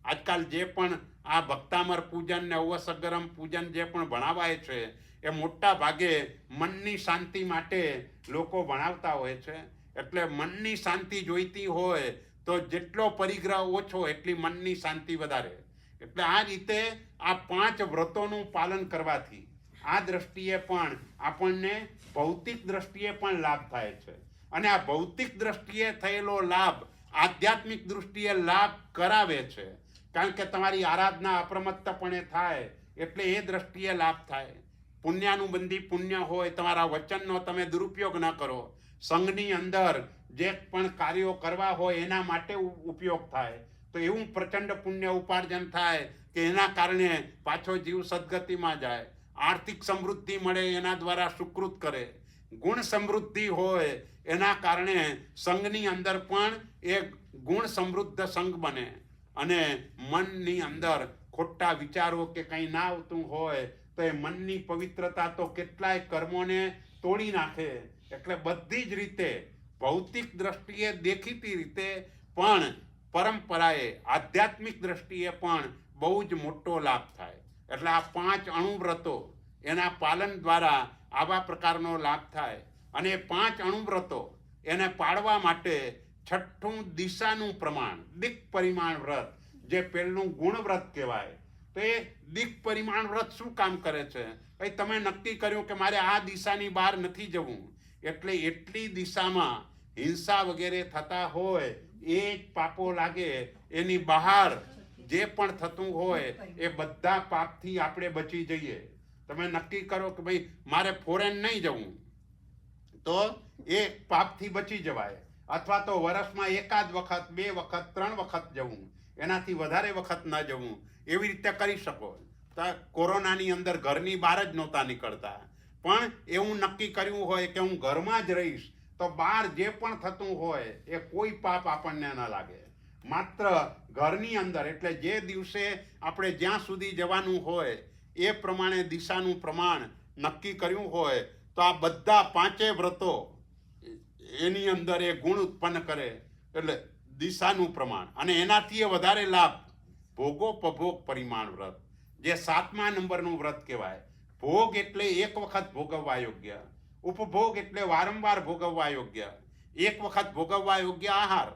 આજકાલ જે પણ આ ભક્તામર પૂજન ને અવસગરમ પૂજન જે પણ ભણાવાય છે એ મોટા ભાગે મનની શાંતિ માટે લોકો ભણાવતા હોય છે. એટલે મનની શાંતિ જોઈતી હોય તો જેટલો પરિગ્રહ ઓછો એટલી મનની શાંતિ વધારે. એટલે આ રીતે આ 5 વ્રતોનું પાલન કરવાથી આ દ્રષ્ટિએ પણ આપણને ભૌતિક દ્રષ્ટિએ પણ લાભ થાય છે. અને આ ભૌતિક દ્રષ્ટિએ થયેલો લાભ આધ્યાત્મિક દૃષ્ટિએ લાભ કરાવે છે. કારણ કે તમારી આરાધના અપ્રમત્તપણે થાય એટલે એ દ્રષ્ટિએ લાભ થાય. પુણ્યાનુબંધી પુણ્ય હોય, તમારા વચનનો તમે દુરુપયોગ ન કરો, સંઘની અંદર જે પણ કાર્યો કરવા હોય એના માટે ઉપયોગ થાય, તો એવું પ્રચંડ પુણ્ય ઉપાર્જન થાય કે એના કારણે પાછો જીવ સદગતિમાં જાય. આર્થિક સમૃદ્ધિ મળે એના દ્વારા સુકૃત કરે. ગુણ સમૃદ્ધિ હોય એના કારણે સંઘની અંદર પણ એ ગુણ સમૃદ્ધ સંઘ બને. અને મનની અંદર ખોટા વિચારો કે કંઈ ના આવતું હોય તો એ મનની પવિત્રતા તો કેટલાય કર્મોને તોડી નાખે. એટલે બધી જ રીતે ભૌતિક દ્રષ્ટિએ, દેખીતી રીતે પણ પરંપરાએ આધ્યાત્મિક દ્રષ્ટિએ પણ બહુ જ મોટો લાભ થાય. એટલે આ 5 અણુવ્રતો એના પાલન દ્વારા આવા પ્રકારનો લાભ થાય. અને 5 અણુવ્રતો એને પાળવા માટે 6ઠ્ઠું દિશાનું પ્રમાણ, દિક પરિમાણ વ્રત, જે પહેલું ગુણ વ્રત કહેવાય. તો એ દિક પરિમાણ વ્રત શું કામ કરે છે? ભાઈ તમે નક્કી કર્યું કે મારે આ દિશાની બહાર નથી જવું, એટલે એટલી દિશામાં હિંસા વગેરે થતા હોય એ જ પાપો લાગે. એની બહાર જે પણ થતું હોય એ બધા પાપથી આપણે બચી જઈએ. તમે નક્કી કરો કે ભાઈ મારે ફોરેન નહીં જવું, તો એ પાપથી બચી જવાય. અથવા તો વર્ષમાં 1 વખત, 2 વખત, 3 વખત જવું, એનાથી વધારે વખત ન જવું, એવી રીતે કરી શકો. તો કોરોનાની અંદર ઘરની બહાર જ નહોતા નીકળતા, પણ એવું નક્કી કર્યું હોય કે હું ઘરમાં જ રહીશ તો બહાર જે પણ થતું હોય એ કોઈ પાપ આપણને ન લાગે. માત્ર ઘરની અંદર, એટલે જે દિવસે આપણે જ્યાં સુધી જવાનું હોય એ પ્રમાણે દિશાનું પ્રમાણ નક્કી કર્યું હોય તો આ બધા 5 વ્રતો એની અંદર એ ગુણ ઉત્પન્ન કરે. એટલે દિશાનું પ્રમાણ, અને એનાથી એ વધારે લાભ ભોગોપભોગ પરિમાણ વ્રત, જે 7મા નંબરનું વ્રત કહેવાય. ભોગ એટલે 1 વખત ભોગવવા યોગ્ય, ઉપભોગ એટલે વારંવાર ભોગવવા યોગ્ય. 1 વખત ભોગવવા યોગ્ય આહાર,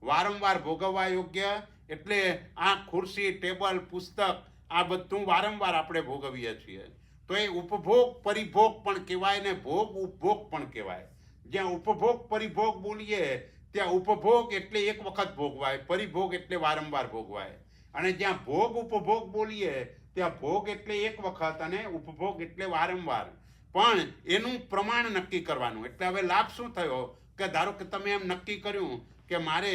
વારંવાર ભોગવવા યોગ્ય એટલે આ ખુરશી, ટેબલ, પુસ્તક, આ બધું વારંવાર આપણે ભોગવીએ છીએ. તો એ ઉપભોગ પરિભોગ પણ કહેવાય ને ભોગ ઉપભોગ પણ કહેવાય. જ્યાં ઉપભોગ પરિભોગ બોલીએ ત્યાં ઉપભોગ એટલે 1 વખત ભોગવાય, પરિભોગ એટલે વારંવાર ભોગવાય. અને જ્યાં ભોગ ઉપભોગ બોલીએ ત્યાં ભોગ એટલે 1 વખત અને ઉપભોગ એટલે વારંવાર. પણ એનું પ્રમાણ નક્કી કરવાનું. એટલે હવે લાભ શું થયો કે ધારો કે તમે એમ નક્કી કર્યું કે મારે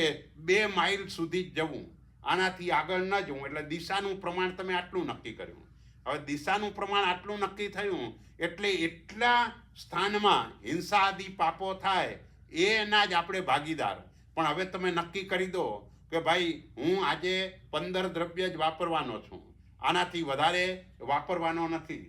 2 માઇલ સુધી જ જવું, આનાથી આગળ ન જવું, એટલે દિશાનું પ્રમાણ તમે આટલું નક્કી કર્યું. હવે દિશાનું પ્રમાણ આટલું નક્કી થયું એટલે એટલા સ્થાનમાં હિંસા આદિ પાપો થાય એના જ આપણે ભાગીદાર. પણ હવે તમે નક્કી કરી દો કે ભાઈ હું આજે 15 દ્રવ્ય જ વાપરવાનો છું, આનાથી વધારે વાપરવાનો નથી.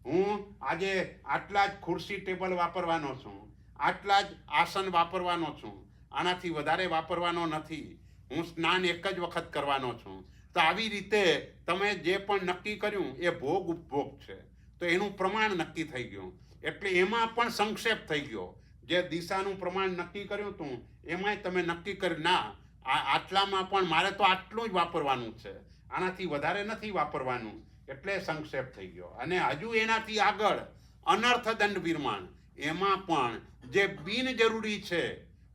હું આજે આટલા જ ખુરશી ટેબલ વાપરવાનો છું, આટલા જ આસન વાપરવાનો છું, આનાથી વધારે વાપરવાનો નથી. હું સ્નાન એક જ વખત કરવાનો છું. તો આવી રીતે તમે જે પણ નક્કી કર્યું એ ભોગ ઉપભોગ છે. તો એનું પ્રમાણ નક્કી થઈ ગયું. એટલે એમાં પણ સંક્ષેપ થઈ ગયો. જે દિશાનું પ્રમાણ નક્કી કર્યું હતું એમાંય તમે નક્કી કરી ના આટલામાં પણ મારે તો આટલું જ વાપરવાનું છે, આનાથી વધારે નથી વાપરવાનું. એટલે સંક્ષેપ થઈ ગયો. અને હજુ એનાથી આગળ અનર્થ દંડ વિરમાણ, એમાં પણ જે બિનજરૂરી છે,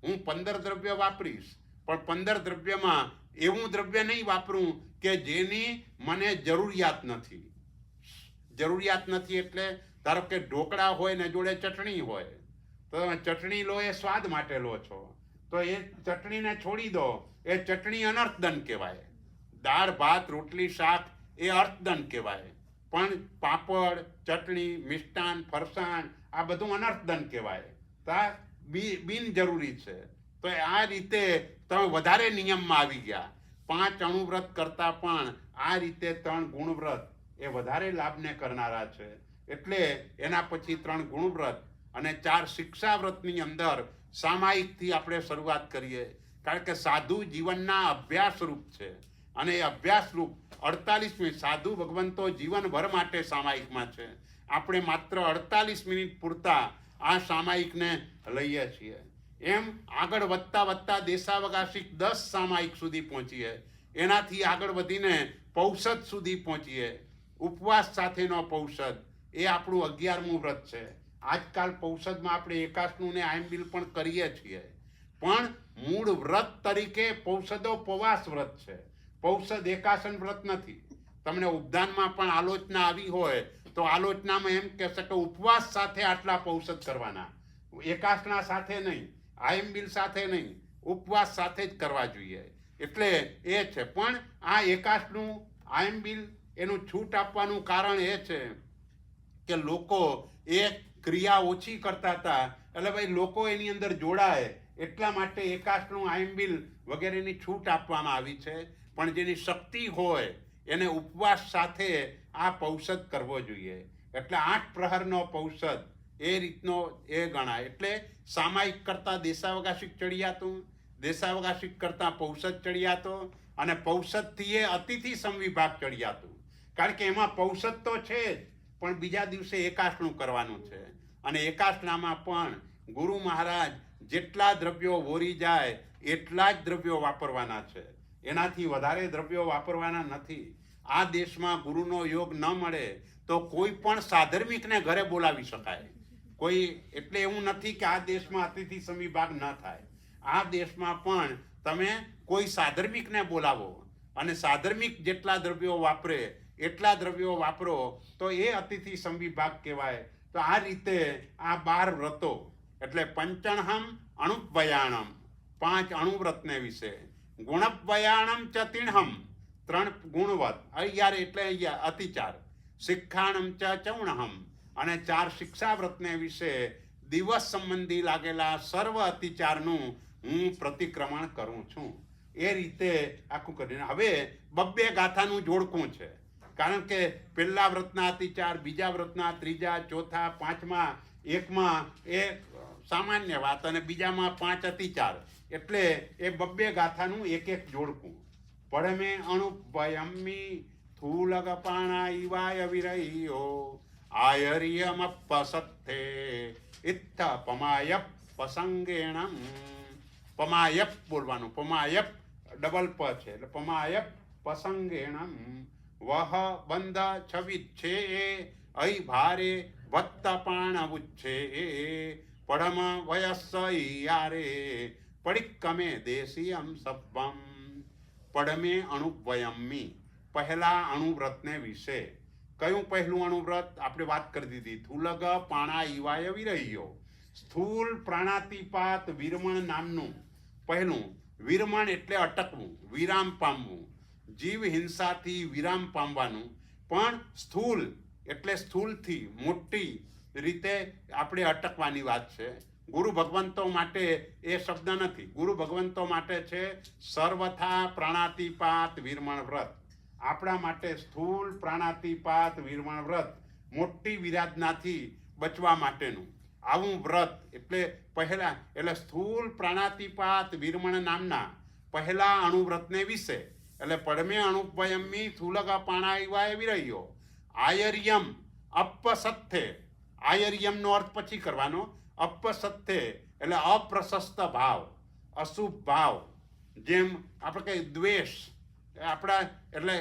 હું 15 દ્રવ્ય વાપરીશ પણ 15 દ્રવ્યમાં એવું દ્રવ્ય નહીં વાપરું કે જેની મને જરૂરિયાત નથી. જરૂરિયાત નથી એટલે ધારો કે ઢોકળા હોય ને જોડે ચટણી હોય, તો તમે ચટણી લો એ સ્વાદ માટે લો છો, તો એ ચટણીને છોડી દો, એ ચટણી અનર્થદંડ કહેવાય. દાળ ભાત રોટલી શાક એ અર્થદંડ કહેવાય. પણ પાપડ ચટણી મિષ્ટાન ફરસાણ આ બધું અનર્થદંડ કહેવાય. તો આ બિનજરૂરી છે. તો આ રીતે તમે વધારે નિયમમાં આવી ગયા. 5 અણુવ્રત કરતાં પણ આ રીતે 3 ગુણવ્રત એ વધારે લાભને કરનારા છે. એટલે એના પછી 3 ગુણવ્રત અને 4 શિક્ષાવ્રતની અંદર સામાયિકથી આપણે શરૂઆત કરીએ. કારણ કે સાધુ જીવનના અભ્યાસ રૂપ છે અને એ અભ્યાસ રૂપ 48 સાધુ ભગવંતો જીવનભર માટે સામાયિકમાં છે. આપણે માત્ર 48 મિનિટ પૂરતા આ સામાયિકને લઈએ છીએ. એમ આગળ વધતા વધતા દેશાવકાશિક 10 સામાયિક સુધી પહોંચીએ. એનાથી આગળ વધીને પૌષધ સુધી પહોંચીએ. ઉપવાસ સાથેનો પૌષધ એ આપણું 11મું વ્રત છે. આજકાલ પૌષધમાં આપણે એકાસનું ને આયંબિલ પણ કરીએ છીએ, પણ મૂળ વ્રત તરીકે પૌષધોપવાસ વ્રત છે. પૌષધ એકાસન વ્રત નથી. તમને ઉપદાનમાં પણ આલોચના આવી હોય તો આલોચનામાં એમ કહેશે કે ઉપવાસ સાથે આટલા પૌષધ કરવાના, એકાસના સાથે નહીં, આયંબિલ સાથે નહીં, ઉપવાસ સાથે જ કરવા જોઈએ. એટલે એ છે. પણ આ એકાસનું આયંબિલ એનું છૂટ આપવાનું કારણ એ છે કે લોકો એ ક્રિયા ઓછી કરતા હતા, એટલે ભાઈ લોકો એની અંદર જોડાય એટલા માટે એકાસનું આયંબિલ વગેરેની છૂટ આપવામાં આવી છે. પણ જેની શક્તિ હોય એને ઉપવાસ સાથે આ પૌષધ કરવો જોઈએ. એટલે 8 પ્રહરનો પૌષધ એ રીતનો એ ગણાય. એટલે સામાયિક કરતાં દેશાવકાશિક ચડિયાતું, દેશાવકાશિક કરતાં પૌષધ ચડિયાતો, અને પૌષધથી એ અતિથિ સંવિભાગ ચડિયાતું. કારણ કે એમાં પૌષધ તો છે જ, પણ બીજા દિવસે એકાસનું કરવાનું છે. અને એકાસનામાં પણ ગુરુ મહારાજ જેટલા દ્રવ્યો વોરી જાય એટલા જ દ્રવ્યો વાપરવાના છે. એનાથી વધારે દ્રવ્યો વાપરવાના નથી. આ દેશમાં ગુરુનો યોગ ન મળે તો કોઈ પણ સાધર્મિકને ઘરે બોલાવી શકાય. કોઈ એટલે એવું નથી કે આ દેશમાં અતિથિ સંવિભાગ ન થાય. આ દેશમાં પણ તમે કોઈ સાધર્મિકને બોલાવો અને સાધર્મિક જેટલા દ્રવ્યો વાપરે એટલા દ્રવ્યો વાપરો તો એ અતિથિ સંવિભાગ કહેવાય. તો આ રીતે આ 12 વ્રતો એટલે પંચણહમ અણુપયાણમ 5 અણુવ્રતને વિશે, ગુણપયાણમ ચ તિણહમ 3 ગુણવત, 11 એટલે 11 અતિચાર, શિક્ષાણમ ચ ચૌણહમ અને 4 શિક્ષાવ્રતને વિશે દિવસ સંબંધી લાગેલા સર્વ અતિચારનું હું પ્રતિક્રમણ કરું છું. એ રીતે આખું કરીને હવે 2 ગાથાનું જોડકું છે. કારણ કે પહેલા વ્રતના અતિચાર, બીજા વ્રતના, ત્રીજા, ચોથા, પાંચમા, એકમાં એ સામાન્ય વાત અને બીજામાં 5 અતિચાર. એટલે એ 2 ગાથાનું એક જોડકું. પડમે અણુપયમ્મી થૂલગપાણા ઈવાય વિરહ્યો આયર્યમપસત્થે ઇત્થ પમાયપ પસંગેણમ. પમાયપ બોલવાનું. પમાયપ ડબલ પ છે એટલે પમાયપ પસંગેણમ વહ બંધ છવિચ્છે અઈ ભારે વત્તપાણ ઉચ્છે પડમ વયસ્સ યારે પડિક્કમે દેશીયમ સબ્બમ. પડમે અણુવયમ્મી પહેલા અણુવ્રતને વિશે કયું પહેલું અણુવ્રત આપણે વાત કરી દીધી, થુલગ પાણા ઈવાય વિરહ્યો. સ્થૂલ પ્રાણાતિપાત વિરમણ નામનું પહેલું. વિરમણ એટલે અટકવું, વિરામ પામવું, જીવ હિંસાથી વિરામ પામવાનું. પણ સ્થૂલ એટલે સ્થૂલથી મોટી રીતે આપણે અટકવાની વાત છે. ગુરુ ભગવંતો માટે એ શબ્દ નથી. ગુરુ ભગવંતો માટે છે સર્વથા પ્રાણાતિપાત વિરમણ વ્રત. આપણા માટે સ્થૂલ પ્રાણાતિપાત વિરમણ વ્રત, મોટી વિરાધનાથી બચવા માટેનું આવું વ્રત. એટલે પહેલા એટલે સ્થૂલ પ્રાણાતિપાત વિરમણ નામના પહેલા અણુવ્રતને વિશે એટલે પડમે અણુપયમી થુલગ પાણા ઈવાય વિરહ્યો. આયર્યમ અપસત્થે, આયર્યમનો અર્થ પછી કરવાનો. અપસત્થે એટલે અપ્રશસ્ત ભાવ, અશુભ ભાવ. જેમ આપણે કહીએ દ્વેષ, આપણા એટલે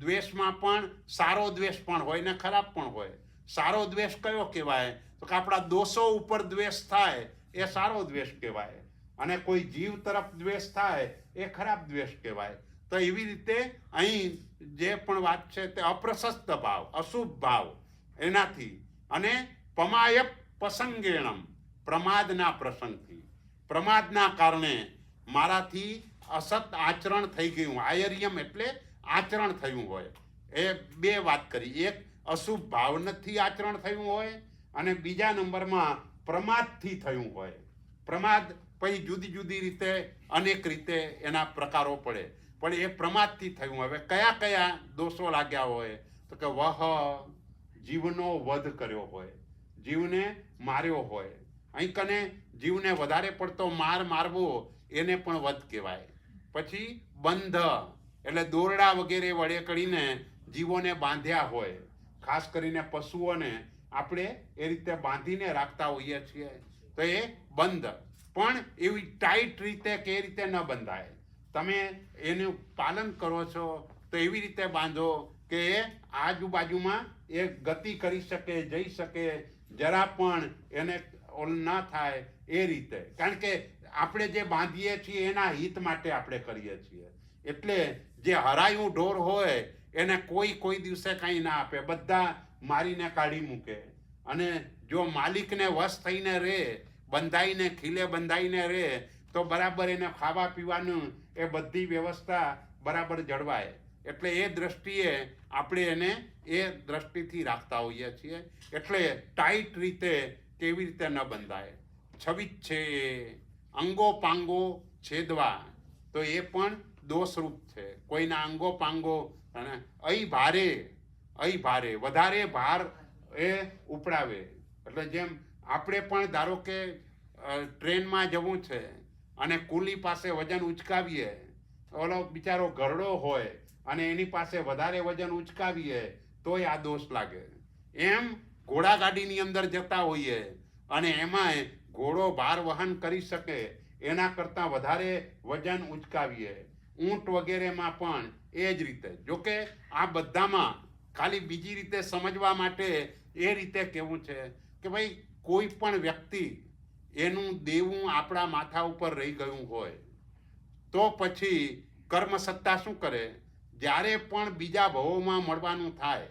દ્વેષમાં પણ સારો દ્વેષ પણ હોય ને ખરાબ પણ હોય. સારો દ્વેષ કયો કહેવાય? તો કે આપણા દોષો ઉપર દ્વેષ થાય એ સારો દ્વેષ કહેવાય, અને કોઈ જીવ તરફ દ્વેષ થાય એ ખરાબ દ્વેષ કહેવાય. તો એવી રીતે અહીં જે પણ વાત છે તે અપ્રશસ્ત ભાવ, અશુભ ભાવ એનાથી. અને પમાય પસંગેણમ, પ્રમાદના પ્રસંગથી, પ્રમાદના કારણે મારાથી અસત આચરણ થઈ ગયું. આયર્યમ એટલે આચરણ થયું હોય. એ બે વાત કરી. એક અશુભ ભાવનથી આચરણ થયું હોય, અને બીજા નંબરમાં પ્રમાદથી થયું હોય. પ્રમાદ પછી જુદી જુદી રીતે અનેક રીતે એના પ્રકારો પડે, પણ એ પ્રમાદથી થયું. હવે કયા કયા દોષો લાગ્યા હોય? તો કે વહ, જીવનો વધ કર્યો હોય, જીવને માર્યો હોય. અહીં કને જીવને વધારે પડતો મારવો એને પણ વધ કહેવાય. પછી બંધ એટલે દોરડા વગેરે વડે કરીને જીવોને બાંધ્યા હોય. ખાસ કરીને પશુઓને આપણે એ રીતે બાંધીને રાખતા હોઈએ છીએ, તો એ બંધ. પણ એવી ટાઈટ રીતે કે એ રીતે ન બંધાય. તમે એનું પાલન કરો છો તો એવી રીતે બાંધો કે એ આજુબાજુમાં એ ગતિ કરી શકે, જઈ શકે, જરા પણ એને ઓલ ન થાય એ રીતે. કારણ કે આપણે જે બાંધીએ છીએ એના હિત માટે આપણે કરીએ છીએ. એટલે જે હરાયું ઢોર હોય એને કોઈ દિવસે કંઈ ના આપે, બધા મારીને કાઢી મૂકે. અને જો માલિકને વશ થઈને રહે, બંધાઈને ખીલે બંધાઈને રહે, તો બરાબર એને ખાવા પીવાનું એ બધી વ્યવસ્થા બરાબર જળવાય. એટલે એ દ્રષ્ટિએ આપણે એને એ દ્રષ્ટિથી રાખતા હોઈએ છીએ. એટલે ટાઈટ રીતે કેવી રીતે ન બંધાય. છવિચ્છે અંગો પાંગો છેદવા, તો એ પણ દોષરૂપ છે. કોઈના અંગો પાંગો અને અહીં ભારે વધારે ભાર એ ઉપડાવે. એટલે જેમ આપણે પણ ધારો કે ટ્રેનમાં જવું છે અને કુલી પાસે વજન ઉચકાવીએ, ઓલો બિચારો ઘરડો હોય અને એની પાસે વધારે વજન ઉચકાવીએ તોય આ દોષ લાગે. એમ ઘોડાગાડીની અંદર જતા હોઈએ અને એમાંય ઘોડો ભાર વહન કરી શકે એના કરતાં વધારે વજન ઉચકાવીએ. ઊંટ વગેરેમાં પણ એ જ રીતે. જોકે આ બધામાં ખાલી બીજી રીતે સમજવા માટે એ રીતે કહેવું છે કે ભાઈ કોઈ પણ વ્યક્તિ એનું દેવું આપણા માથા ઉપર રહી ગયું હોય તો પછી કર્મ સત્તા શું કરે? જ્યારે પણ બીજા ભવોમાં મળવાનું થાય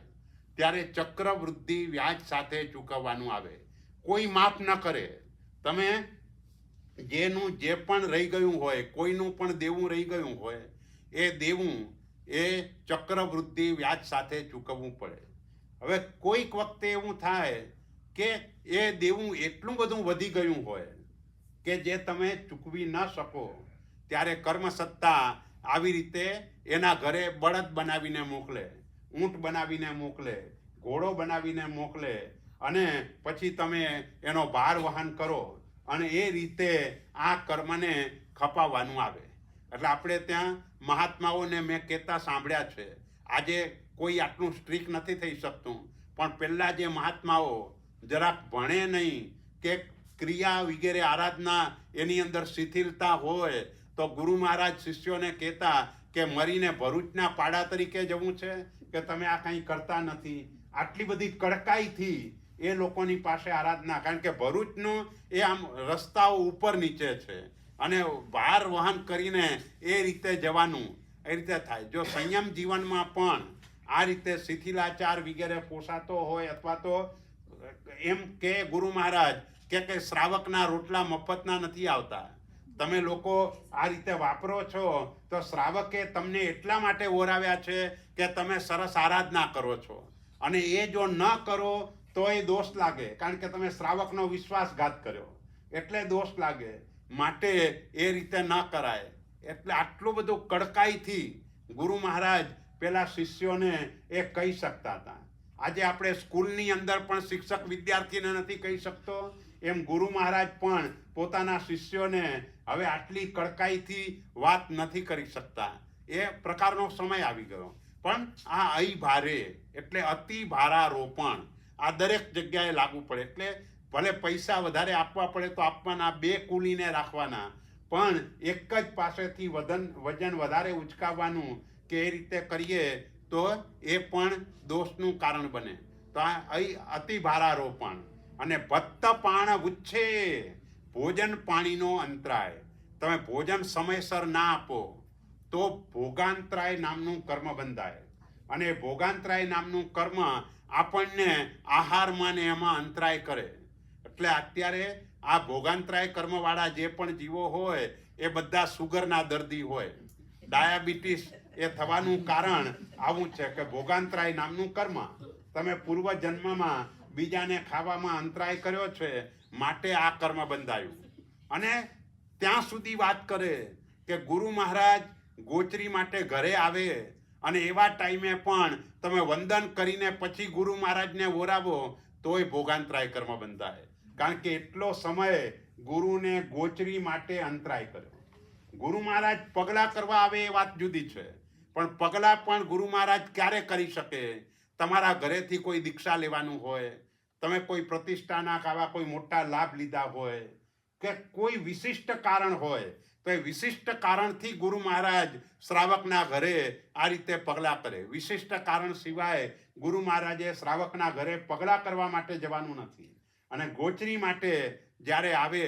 ત્યારે ચક્રવૃદ્ધિ વ્યાજ સાથે ચૂકવવાનું આવે. કોઈ માફ ન કરે. તમે જેનું જે પણ રહી ગયું હોય, કોઈનું પણ દેવું રહી ગયું હોય, એ દેવું એ ચક્રવૃદ્ધિ વ્યાજ સાથે ચૂકવવું પડે. હવે કોઈક વખતે એવું થાય કે એ દેવું એટલું બધું વધી ગયું હોય કે જે તમે ચૂકવી ન શકો, ત્યારે કર્મ સત્તા આવી રીતે એના ઘરે બળદ બનાવીને મોકલે, ઊંટ બનાવીને મોકલે, ઘોડો બનાવીને મોકલે, અને પછી તમે એનો ભાર વહન કરો અને એ રીતે આ કર્મને ખપાવવાનું આવે. એટલે આપણે ત્યાં મહાત્માઓને મેં કહેતા સાંભળ્યા છે. આજે કોઈ આટલું સ્ટ્રિક્ટ નથી થઈ શકતું, પણ પહેલાં જે મહાત્માઓ જરાક ભણે નહીં કે ક્રિયા વગેરે આરાધના એની અંદર શિથિલતા હોય તો ગુરુ મહારાજ શિષ્યોને કહેતા કે મરીને ભરૂચના પાડા તરીકે જવું છે કે તમે આ કંઈ કરતા નથી. આટલી બધી કડકાઈથી એ લોકોની પાસે આરાધના. કારણ કે ભરૂચનું એ આમ રસ્તાઓ ઉપર નીચે છે અને ભાર વહન કરીને એ રીતે જવાનું એ રીતે થાય. જો સંયમ જીવનમાં પણ આ રીતે શિથિલાચાર વગેરે પોસાતો હોય અથવા તો એમ કે ગુરુ મહારાજ કે શ્રાવકના રોટલા મફતના નથી આવતા, તમે લોકો આ રીતે વાપરો છો તો શ્રાવકે તમને એટલા માટે ઓરાવ્યા છે કે તમે સરસ આરાધના કરો છો, અને એ જો ન કરો તો એ દોષ લાગે, કારણ કે તમે શ્રાવકનો વિશ્વાસઘાત કર્યો એટલે દોષ લાગે, માટે એ રીતે ન કરાય. એટલે આટલું બધું કડકાઈથી ગુરુ મહારાજ પેલા શિષ્યોને એ કહી શકતા હતા. આજે આપણે સ્કૂલની અંદર પણ શિક્ષક વિદ્યાર્થીને નથી કહી શકતો, એમ ગુરુ મહારાજ પણ પોતાના શિષ્યોને હવે આટલી કડકાઈથી વાત નથી કરી શકતા. એ પ્રકારનો સમય આવી ગયો. પણ આ અઈ ભારે એટલે અતિ ભારારોપણ આ દરેક જગ્યાએ લાગુ પડે. એટલે ભલે પૈસા વધારે આપવા પડે તો આપવાના, 2 કુલીને રાખવાના, પણ એક જ પાસેથી વજન વધારે ઉચકાવવાનું કે એ રીતે કરીએ તો એ પણ દોષનું કારણ બને. તો આ અતિ ભારારોપણ અને ભત્તપાણ ઉચ્છે, ભોજન પાણીનો અંતરાય. તમે ભોજન સમયસર ના આપો તો ભોગાંતરાય નામનું કર્મ બંધાય, અને ભોગાંતરાય નામનું કર્મ આપણને આહારમાં ને એમાં અંતરાય કરે. એટલે અત્યારે આ ભોગાંતરાય કર્મવાળા જે પણ જીવો હોય એ બધા સુગરના દર્દી હોય. ડાયાબિટીસ એ થવાનું કારણ આવું છે કે ભોગાંતરાય નામનું કર્મ, તમે પૂર્વ જન્મમાં બીજાને ખાવામાં અંતરાય કર્યો છે, માટે આ કર્મ બંધાયું. અને ત્યાં સુધી વાત કરે કે ગુરુ મહારાજ ગોચરી માટે ઘરે આવે અને એવા ટાઈમે પણ તમે વંદન કરીને પછી ગુરુ મહારાજને ઓરાવો તોય ભોગાંતરાય કર્મ બંધાય, કારણ કે એટલો સમય ગુરુને ગોચરી માટે અંતરાય કર્યો. ગુરુ મહારાજ પગલા કરવા આવે એ વાત જુદી છે, પણ પગલા પણ ગુરુ મહારાજ ક્યારે કરી શકે? તમારા ઘરેથી કોઈ દીક્ષા લેવાનું હોય, તમે કોઈ પ્રતિષ્ઠાના આવા કોઈ મોટા લાભ લીધા હોય, કે કોઈ વિશિષ્ટ કારણ હોય, તો એ વિશિષ્ટ કારણથી ગુરુ મહારાજ શ્રાવકના ઘરે આ રીતે પગલાં કરે. વિશિષ્ટ કારણ સિવાય ગુરુ મહારાજે શ્રાવકના ઘરે પગલાં કરવા માટે જવાનું નથી. અને ગોચરી માટે જ્યારે આવે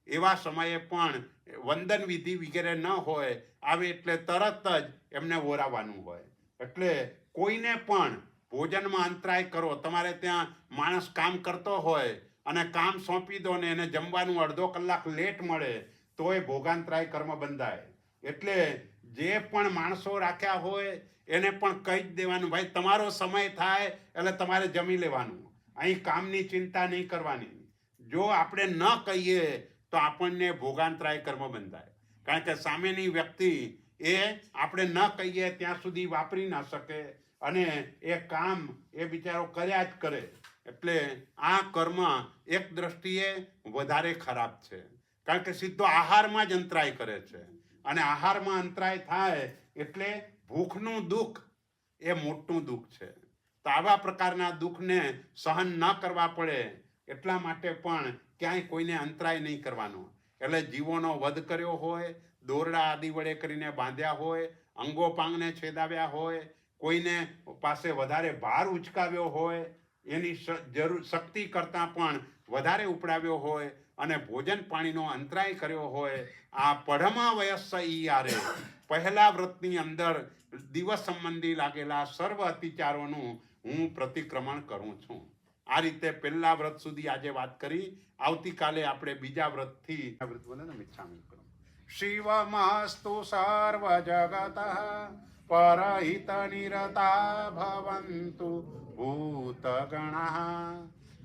એવા સમયે પણ વંદન વિધિ વગેરે ન હોય, આવે એટલે તરત જ એમને ઓરાવવાનું હોય. એટલે કોઈને પણ ભોજનમાં અંતરાય કરો, તમારે ત્યાં માણસ કામ કરતો હોય અને કામ સોંપી દો ને એને જમવાનું અડધો કલાક લેટ મળે તોય ભોગાંતરાય કર્મ બંધાય. એટલે જે પણ માણસો રાખ્યા હોય એને પણ કહી જ દેવાનું, ભાઈ તમારો સમય થાય એટલે તમારે જમી લેવાનું, અહીં કામની ચિંતા નહીં કરવાની. જો આપણે ન કહીએ તો આપણને ભોગાંતરાય કર્મ બંધાય, કારણ કે સામેની વ્યક્તિ એ આપણે ન કહીએ ત્યાં સુધી વાપરી ન શકે, અને એ કામ એ બિચારો કર્યા જ કરે. એટલે આ કર્મ એક દ્રષ્ટિએ વધારે ખરાબ છે, કારણ કે સીધો આહારમાં જ અંતરાય કરે છે, અને આહારમાં અંતરાય થાય એટલે ભૂખનું દુઃખ એ મોટું દુઃખ છે. તો આવા પ્રકારના દુઃખને સહન ન કરવા પડે એટલા માટે પણ ક્યાંય કોઈને અંતરાય નહીં કરવાનો. એટલે જીવોનો વધ કર્યો હોય, દોરડા આદિ વડે કરીને બાંધ્યા હોય, અંગોપાંગને છેદાવ્યા હોય, કોઈને પાસે વધારે ભાર ઉચકાવ્યો હોય, એની શક્તિ કરતાં પણ વધારે ઉપડાવ્યો હોય, અને ભોજન પાણીનો અંતરાય કર્યો હોય, આ પઢમા વયસ્સ ઈ આરે, પહેલા વ્રતની અંદર દિવસ સંબંધી લાગેલા સર્વ અતિચારોનું હું પ્રતિક્રમણ કરું છું. આ રીતે પહેલા વ્રત સુધી આજે વાત કરી. આવતીકાલે આપણે બીજા વ્રતથી વ્રત બોલે ને મિચ્છામી કરું. શિવમસ્તુ સર્વ જગત પરહિત નિરતા ભવન્તુ ભૂતગણઃ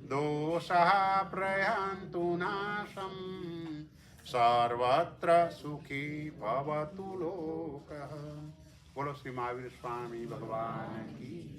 દોષઃ પ્રયન્તુ નાશમ સર્વત્ર સુખી ભવતુ લોકઃ. બોલો શ્રી મહાવીર સ્વામી ભગવાન કી